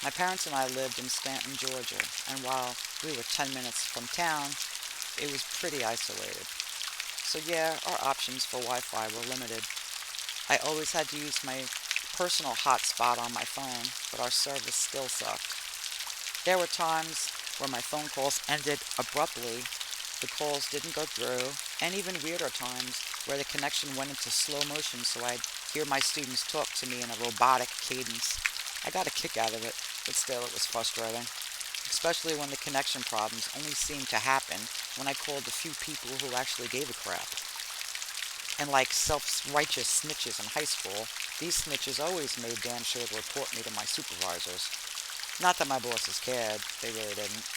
My parents and I lived in Stanton, Georgia, and while we were 10 minutes from town, it was pretty isolated. So yeah, our options for Wi-Fi were limited. I always had to use my personal hotspot on my phone, but our service still sucked. There were times where my phone calls ended abruptly, the calls didn't go through, and even weirder times where the connection went into slow motion so I'd hear my students talk to me in a robotic cadence. I got a kick out of it, but still it was frustrating, especially when the connection problems only seemed to happen when I called the few people who actually gave a crap. And like self-righteous snitches in high school, these snitches always made damn sure to report me to my supervisors. Not that my bosses cared, they really didn't.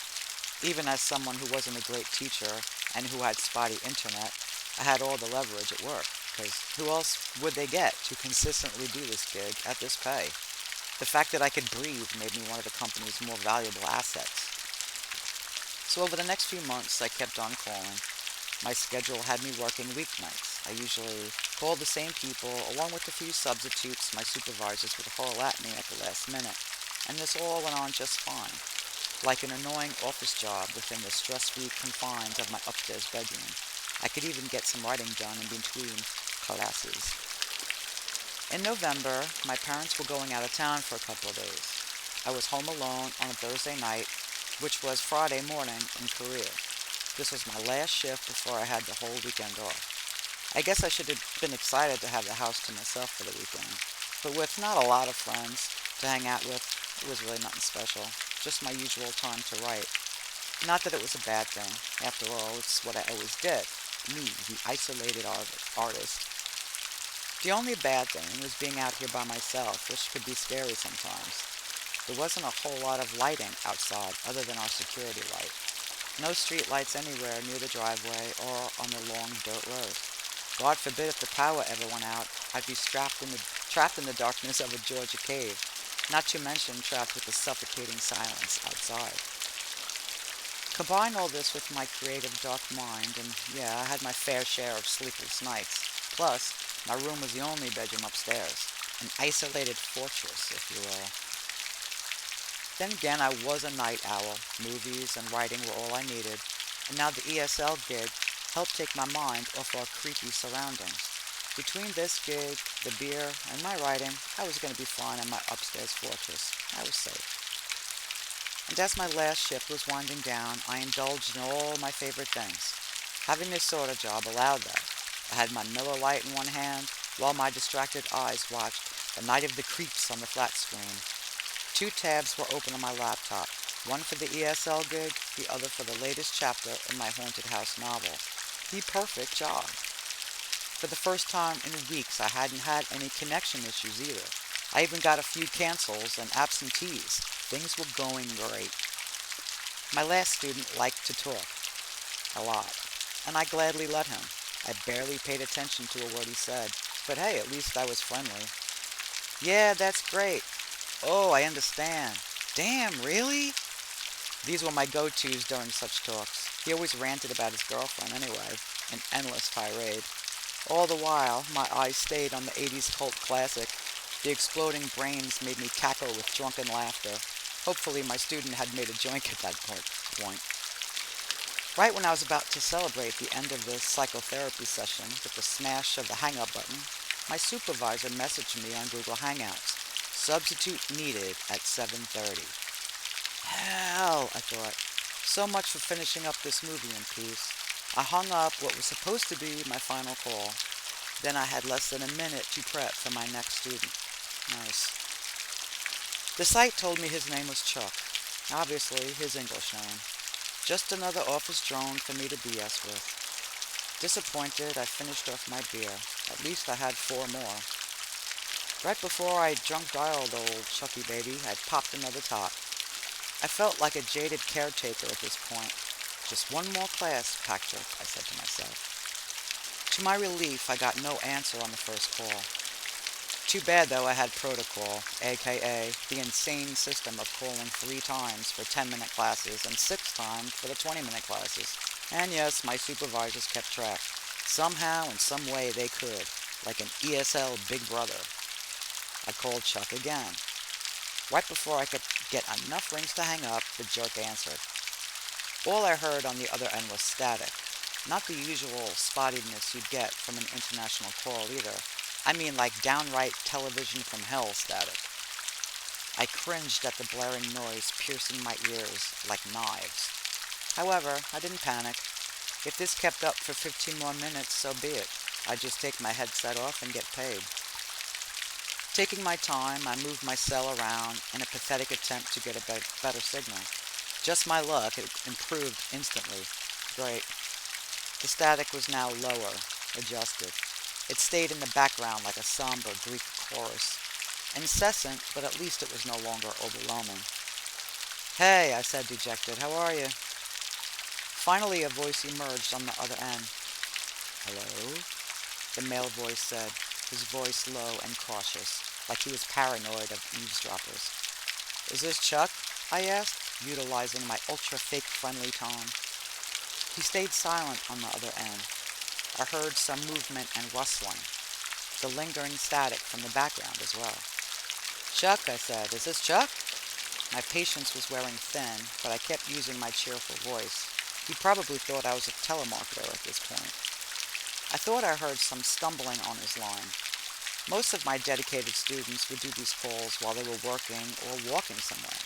Even as someone who wasn't a great teacher and who had spotty internet, I had all the leverage at work, because who else would they get to consistently do this gig at this pay? The fact that I could breathe made me one of the company's more valuable assets. So over the next few months, I kept on calling. My schedule had me working weeknights. I usually called the same people, along with a few substitutes my supervisors would hurl at me at the last minute. And this all went on just fine, like an annoying office job within the stress-free confines of my upstairs bedroom. I could even get some writing done in between classes. In November, my parents were going out of town for a couple of days. I was home alone on a Thursday night, which was Friday morning in Korea. This was my last shift before I had the whole weekend off. I guess I should have been excited to have the house to myself for the weekend. But with not a lot of friends to hang out with, it was really nothing special. Just my usual time to write. Not that it was a bad thing. After all, it's what I always did. Me, the isolated artist. The only bad thing was being out here by myself, which could be scary sometimes. There wasn't a whole lot of lighting outside other than our security light. No street lights anywhere near the driveway or on the long dirt road. God forbid if the power ever went out, I'd be trapped in the darkness of a Georgia cave, not to mention trapped with the suffocating silence outside. Combine all this with my creative dark mind, and yeah, I had my fair share of sleepless nights. Plus, my room was the only bedroom upstairs, an isolated fortress, if you will. Then again, I was a night owl. Movies and writing were all I needed, and now the ESL gig helped take my mind off our creepy surroundings. Between this gig, the beer, and my writing, I was going to be fine in my upstairs fortress. I was safe. And as my last shift was winding down, I indulged in all my favorite things. Having this sort of job allowed that. I had my Miller Lite in one hand, while my distracted eyes watched The Night of the Creeps on the flat screen. 2 tabs were open on my laptop, one for the ESL gig, the other for the latest chapter in my haunted house novel. The perfect job. For the first time in weeks, I hadn't had any connection issues either. I even got a few cancels and absentees. Things were going great. My last student liked to talk. A lot. And I gladly let him. I barely paid attention to a word he said. But hey, at least I was friendly. Yeah, that's great. Oh, I understand. Damn, really? These were my go-tos during such talks. He always ranted about his girlfriend anyway, an endless tirade. All the while, my eyes stayed on the 80s cult classic. The exploding brains made me cackle with drunken laughter. Hopefully my student had made a joint at that point. Right when I was about to celebrate the end of the psychotherapy session with the smash of the hang-up button, my supervisor messaged me on Google Hangouts. Substitute needed at 7:30. Hell, I thought. So much for finishing up this movie in peace. I hung up what was supposed to be my final call. Then I had less than a minute to prep for my next student. Nice. The site told me his name was Chuck. Obviously, his English name. Just another office drone for me to BS with. Disappointed, I finished off my beer. At least I had 4 more. Right before I drunk dialed old Chucky baby, I popped another top. I felt like a jaded caretaker at this point. Just one more class, Patrick, I said to myself. To my relief, I got no answer on the first call. Too bad, though, I had protocol, aka the insane system of calling 3 times for 10-minute classes and 6 times for the 20-minute classes. And yes, my supervisors kept track. Somehow, in some way, they could, like an ESL big brother. I called Chuck again. Right before I could get enough rings to hang up, the jerk answered. All I heard on the other end was static. Not the usual spottiness you'd get from an international call either. I mean like downright television from hell static. I cringed at the blaring noise piercing my ears like knives. However, I didn't panic. If this kept up for 15 more minutes, so be it. I'd just take my headset off and get paid. Taking my time, I moved my cell around in a pathetic attempt to get a better signal. Just my luck, it improved instantly. Great. The static was now lower, adjusted. It stayed in the background like a somber Greek chorus. Incessant, but at least it was no longer overwhelming. Hey, I said dejected, how are you? Finally a voice emerged on the other end. Hello? The male voice said, his voice low and cautious, like he was paranoid of eavesdroppers. Is this Chuck? I asked, utilizing my ultra-fake friendly tone. He stayed silent on the other end. I heard some movement and rustling, the lingering static from the background as well. Chuck, I said, is this Chuck? My patience was wearing thin, but I kept using my cheerful voice. He probably thought I was a telemarketer at this point. I thought I heard some stumbling on his line. Most of my dedicated students would do these calls while they were working or walking somewhere.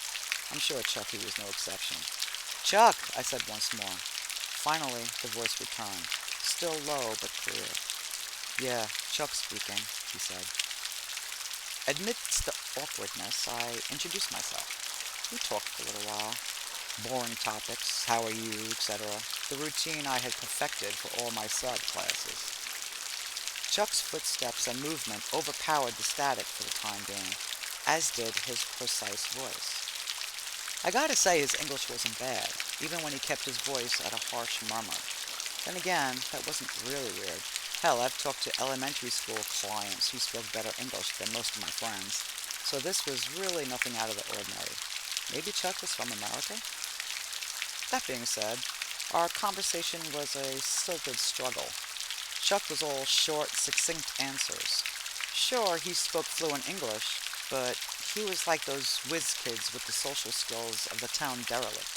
I'm sure Chucky was no exception. Chuck, I said once more. Finally, the voice returned. Still low, but clear. Yeah, Chuck speaking, he said. Amidst the awkwardness, I introduced myself. We talked for a little while. Boring topics, how are you, etc. The routine I had perfected for all my sub-classes. Chuck's footsteps and movement overpowered the static for the time being, as did his precise voice. I gotta say his English wasn't bad, even when he kept his voice at a harsh murmur. Then again, that wasn't really weird. Hell, I've talked to elementary school clients who spoke better English than most of my friends, so this was really nothing out of the ordinary. Maybe Chuck was from America? That being said, our conversation was a stilted struggle. Chuck was all short, succinct answers. Sure, he spoke fluent English, but he was like those whiz kids with the social skills of the town derelict.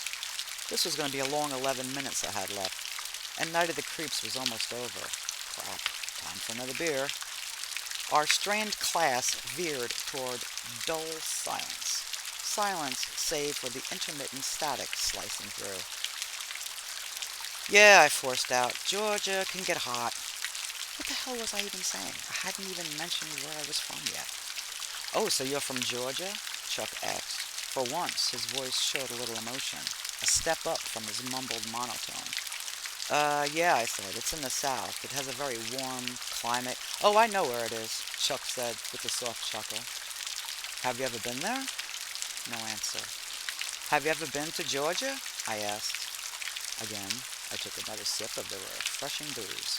This was going to be a long 11 minutes I had left, and Night of the Creeps was almost over. Crap, time for another beer. Our strained class veered toward dull silence. Silence save for the intermittent static slicing through. Yeah, I forced out. Georgia can get hot. What the hell was I even saying? I hadn't even mentioned where I was from yet. Oh, so you're from Georgia? Chuck asked. For once, his voice showed a little emotion, a step up from his mumbled monotone. Yeah, I said. It's in the south. It has a very warm climate. Oh, I know where it is, Chuck said with a soft chuckle. Have you ever been there? No answer. Have you ever been to Georgia? I asked. Again, I took another sip of the refreshing booze.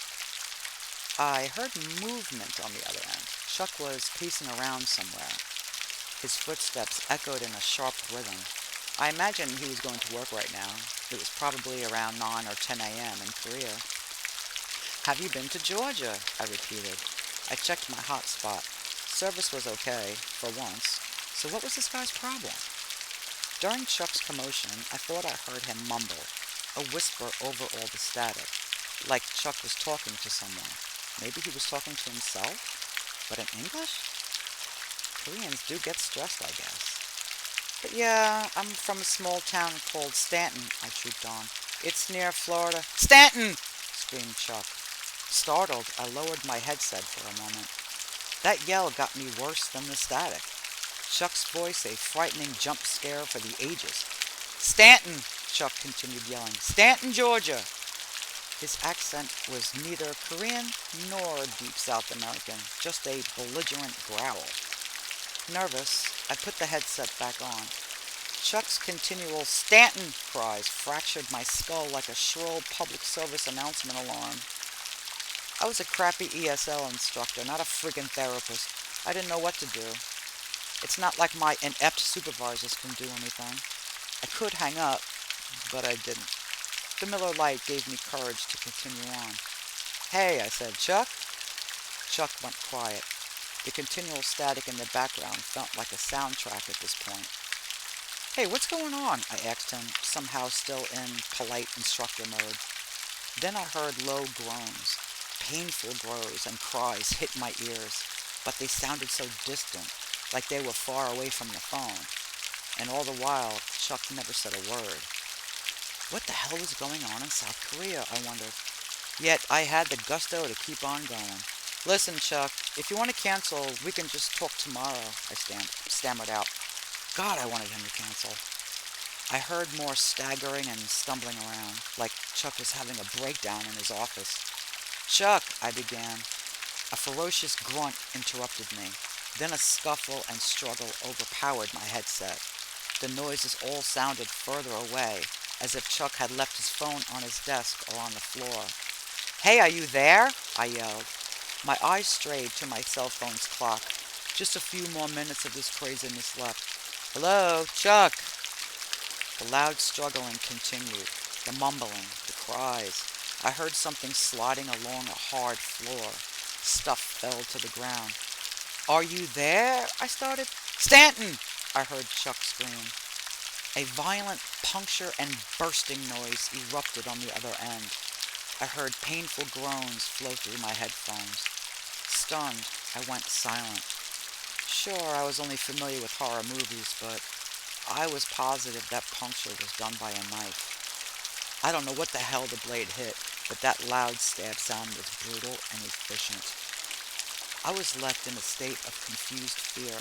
I heard movement on the other end. Chuck was pacing around somewhere. His footsteps echoed in a sharp rhythm. I imagined he was going to work right now. It was probably around 9 or 10 a.m. in Korea. Have you been to Georgia? I repeated. I checked my hotspot. Service was okay, for once. So what was this guy's problem? During Chuck's commotion, I thought I heard him mumble, a whisper over all the static, like Chuck was talking to someone. Maybe he was talking to himself? But in English? Koreans do get stressed, I guess. But yeah, I'm from a small town called Stanton, I trooped on. It's near Florida. Stanton! Screamed Chuck. Startled, I lowered my headset for a moment. That yell got me worse than the static. Chuck's voice a frightening jump scare for the ages. Stanton! Chuck continued yelling. Stanton, Georgia! His accent was neither Korean nor Deep South American, just a belligerent growl. Nervous, I put the headset back on. Chuck's continual Stanton cries fractured my skull like a shrill public service announcement alarm. I was a crappy ESL instructor, not a friggin' therapist. I didn't know what to do. It's not like my inept supervisors can do anything. I could hang up, but I didn't. The Miller Lite gave me courage to continue on. Hey, I said, Chuck? Chuck went quiet. The continual static in the background felt like a soundtrack at this point. Hey, what's going on? I asked him, somehow still in polite instructor mode. Then I heard low groans. Painful groans and cries hit my ears, but they sounded so distant, like they were far away from the phone. And all the while, Chuck never said a word. What the hell was going on in South Korea, I wondered. Yet I had the gusto to keep on going. Listen, Chuck, if you want to cancel, we can just talk tomorrow, I stammered out. God, I wanted him to cancel. I heard more staggering and stumbling around, like Chuck was having a breakdown in his office. Chuck, I began. A ferocious grunt interrupted me. Then a scuffle and struggle overpowered my headset. The noises all sounded further away, as if Chuck had left his phone on his desk or on the floor. Hey, are you there? I yelled. My eyes strayed to my cell phone's clock. Just a few more minutes of this craziness left. Hello, Chuck? The loud struggling continued, the mumbling, the cries. I heard something sliding along a hard floor. Stuff fell to the ground. Are you there? I started. Stanton! I heard Chuck scream. A violent puncture and bursting noise erupted on the other end. I heard painful groans flow through my headphones. Stunned, I went silent. Sure, I was only familiar with horror movies, but I was positive that puncture was done by a knife. I don't know what the hell the blade hit, but that loud stab sound was brutal and efficient. I was left in a state of confused fear.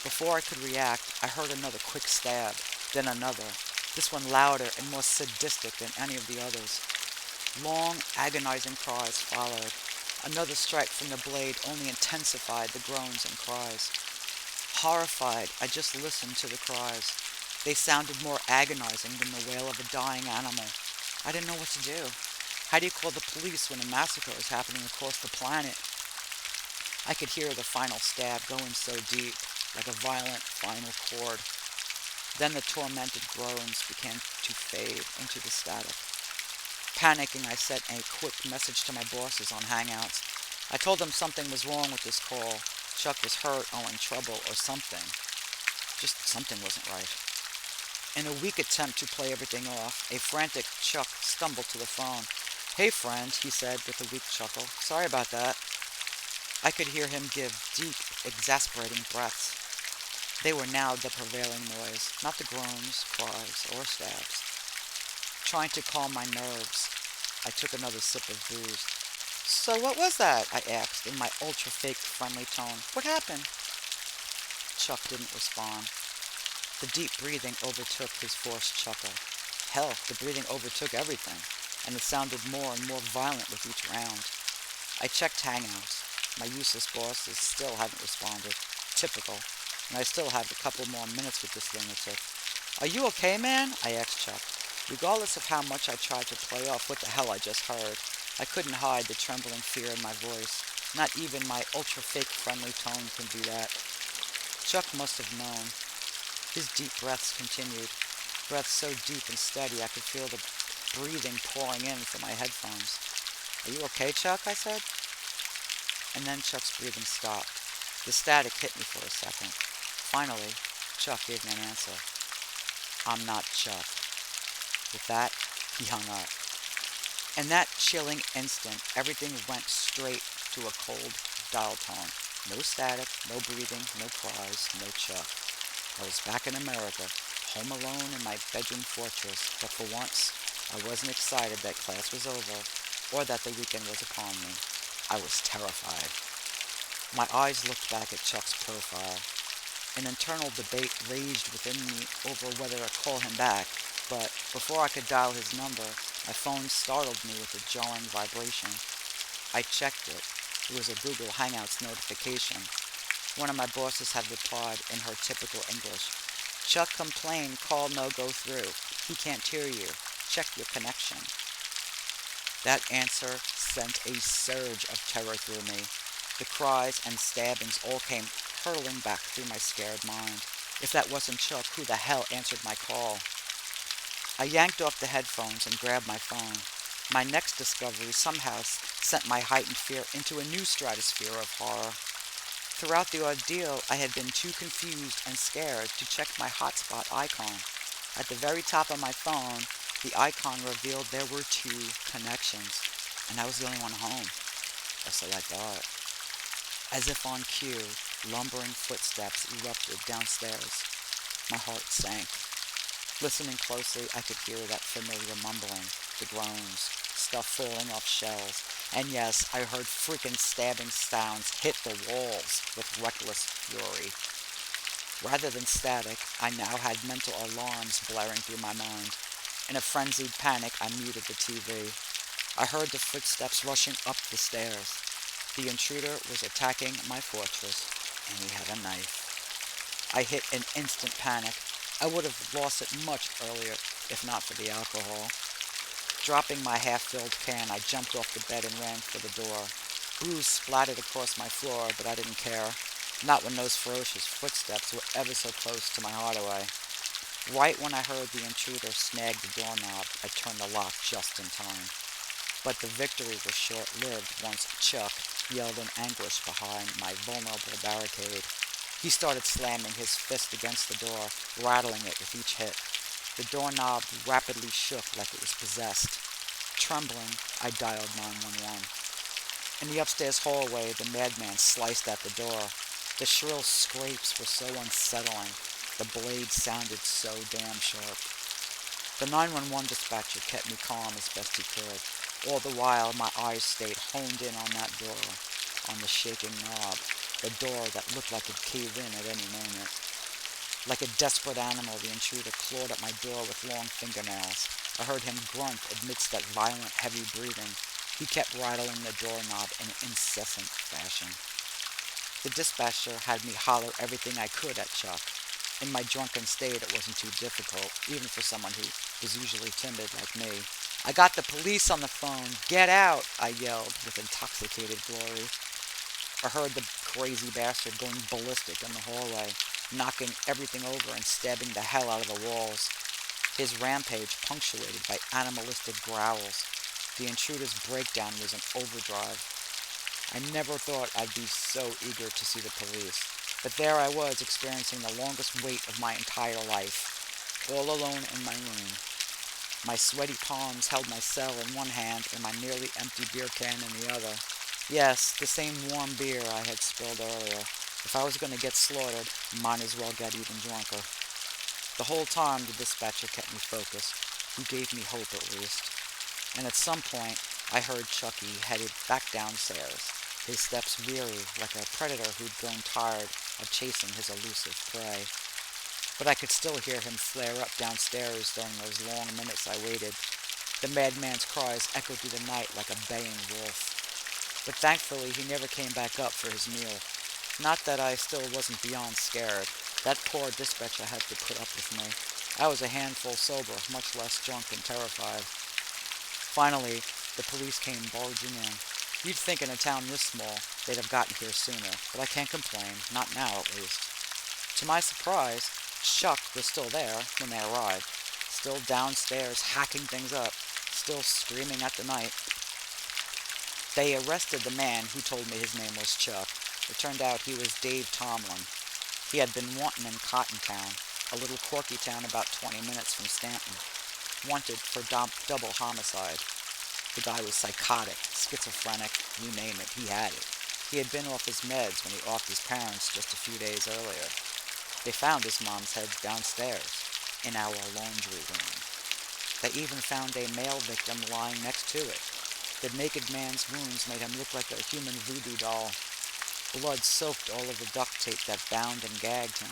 Before I could react, I heard another quick stab, then another, this one louder and more sadistic than any of the others. Long, agonizing cries followed. Another strike from the blade only intensified the groans and cries. Horrified, I just listened to the cries. They sounded more agonizing than the wail of a dying animal. I didn't know what to do. How do you call the police when a massacre is happening across the planet? I could hear the final stab going so deep, like a violent final chord. Then the tormented groans began to fade into the static. Panicking, I sent a quick message to my bosses on Hangouts. I told them something was wrong with this call. Chuck was hurt or in trouble or something. Just something wasn't right. In a weak attempt to play everything off, a frantic Chuck stumbled to the phone. Hey friend, he said with a weak chuckle. Sorry about that. I could hear him give deep, exasperating breaths. They were now the prevailing noise, not the groans, cries, or stabs. Trying to calm my nerves, I took another sip of booze. So what was that? I asked in my ultra-fake friendly tone. What happened? Chuck didn't respond. The deep breathing overtook his forced chuckle. Hell, the breathing overtook everything, and it sounded more and more violent with each round. I checked Hangouts. My useless bosses still hadn't responded. Typical. And I still have a couple more minutes with this lunatic. "Are you okay, man?" I asked Chuck. Regardless of how much I tried to play off what the hell I just heard, I couldn't hide the trembling fear in my voice. Not even my ultra-fake friendly tone can do that. Chuck must have known. His deep breaths continued. Breaths so deep and steady I could feel the breathing pouring in from my headphones. "Are you okay, Chuck?" I said. And then Chuck's breathing stopped. The static hit me for a second. Finally, Chuck gave me an answer. "I'm not Chuck." With that, he hung up. In that chilling instant, everything went straight to a cold dial tone. No static, no breathing, no cries, no Chuck. I was back in America, home alone in my bedroom fortress, but for once, I wasn't excited that class was over, or that the weekend was upon me. I was terrified. My eyes looked back at Chuck's profile. An internal debate raged within me over whether to call him back, but before I could dial his number, my phone startled me with a jarring vibration. I checked it. It was a Google Hangouts notification. One of my bosses had replied in her typical English. "Chuck complained, call no go through. He can't hear you. Check your connection." That answer sent a surge of terror through me. The cries and stabbings all came hurtling back through my scared mind. If that wasn't Chuck, who the hell answered my call? I yanked off the headphones and grabbed my phone. My next discovery somehow sent my heightened fear into a new stratosphere of horror. Throughout the ordeal, I had been too confused and scared to check my hotspot icon. At the very top of my phone, the icon revealed there were 2 connections, and I was the only one home. Or so I thought. As if on cue, lumbering footsteps erupted downstairs. My heart sank. Listening closely, I could hear that familiar mumbling, the groans, stuff falling off shelves, and yes, I heard freaking stabbing sounds hit the walls with reckless fury. Rather than static, I now had mental alarms blaring through my mind. In a frenzied panic, I muted the TV. I heard the footsteps rushing up the stairs. The intruder was attacking my fortress, and he had a knife. I hit an instant panic. I would have lost it much earlier if not for the alcohol. Dropping my half-filled can, I jumped off the bed and ran for the door. Booze splattered across my floor, but I didn't care. Not when those ferocious footsteps were ever so close to my hideaway. Right when I heard the intruder snag the doorknob, I turned the lock just in time. But the victory was short-lived once Chuck yelled in anguish behind my vulnerable barricade. He started slamming his fist against the door, rattling it with each hit. The doorknob rapidly shook like it was possessed. Trembling, I dialed 911. In the upstairs hallway, the madman sliced at the door. The shrill scrapes were so unsettling. The blade sounded so damn sharp. The 911 dispatcher kept me calm as best he could. All the while, my eyes stayed honed in on that door, on the shaking knob, the door that looked like it'd cave in at any moment. Like a desperate animal, the intruder clawed at my door with long fingernails. I heard him grunt amidst that violent, heavy breathing. He kept rattling the doorknob in an incessant fashion. The dispatcher had me holler everything I could at Chuck. In my drunken state, it wasn't too difficult, even for someone who was usually timid like me. "I got the police on the phone. Get out!" I yelled with intoxicated glory. I heard the crazy bastard going ballistic in the hallway, knocking everything over and stabbing the hell out of the walls. His rampage punctuated by animalistic growls. The intruder's breakdown was an overdrive. I never thought I'd be so eager to see the police, but there I was experiencing the longest wait of my entire life, all alone in my room. My sweaty palms held my cell in one hand and my nearly empty beer can in the other. Yes, the same warm beer I had spilled earlier. If I was going to get slaughtered, might as well get even drunker. The whole time the dispatcher kept me focused. He gave me hope at least. And at some point, I heard Chucky headed back downstairs, his steps weary like a predator who'd grown tired. of chasing his elusive prey. But I could still hear him flare up downstairs during those long minutes I waited. The madman's cries echoed through the night like a baying wolf. But thankfully, he never came back up for his meal. Not that I still wasn't beyond scared. That poor dispatcher had to put up with me. I was a handful sober, much less drunk and terrified. Finally, the police came barging in. You'd think in a town this small, they'd have gotten here sooner, but I can't complain, not now at least. To my surprise, Chuck was still there when they arrived, still downstairs hacking things up, still screaming at the night. They arrested the man who told me his name was Chuck. It turned out he was Dave Tomlin. He had been wanted in Cottontown, a little quirky town about 20 minutes from Stanton, wanted for double homicide. The guy was psychotic, schizophrenic, you name it, he had it. He had been off his meds when he offed his parents just a few days earlier. They found his mom's head downstairs, in our laundry room. They even found a male victim lying next to it. The naked man's wounds made him look like a human voodoo doll. Blood soaked all of the duct tape that bound and gagged him.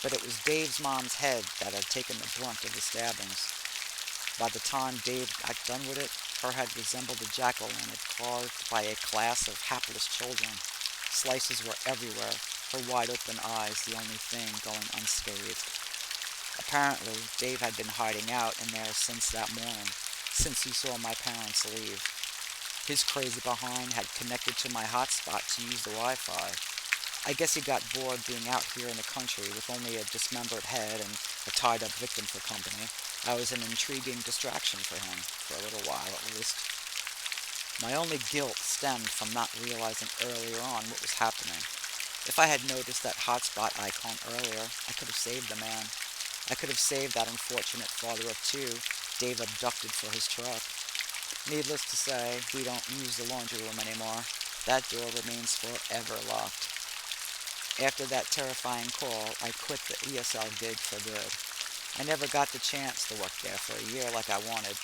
But it was Dave's mom's head that had taken the brunt of the stabbings. By the time Dave got done with it, her head resembled a jack-o'-lantern carved by a class of hapless children. Slices were everywhere, her wide-open eyes the only thing going unscathed. Apparently, Dave had been hiding out in there since that morning, since he saw my parents leave. His crazy behind had connected to my hotspot to use the Wi-Fi. I guess he got bored being out here in the country with only a dismembered head and a tied-up victim for company. I was an intriguing distraction for him, for a little while at least. My only guilt stemmed from not realizing earlier on what was happening. If I had noticed that hotspot icon earlier, I could have saved the man. I could have saved that unfortunate father of two Dave abducted for his truck. Needless to say, we don't use the laundry room anymore. That door remains forever locked. After that terrifying call, I quit the ESL gig for good. I never got the chance to work there for a year like I wanted.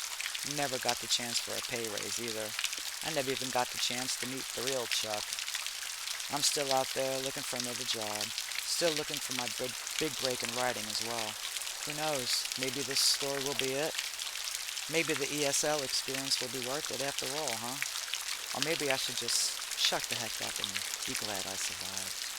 Never got the chance for a pay raise either. I never even got the chance to meet the real Chuck. I'm still out there looking for another job. Still looking for my big break in writing as well. Who knows, maybe this story will be it. Maybe the ESL experience will be worth it after all, huh? Or maybe I should just shut the heck up and be glad I survived.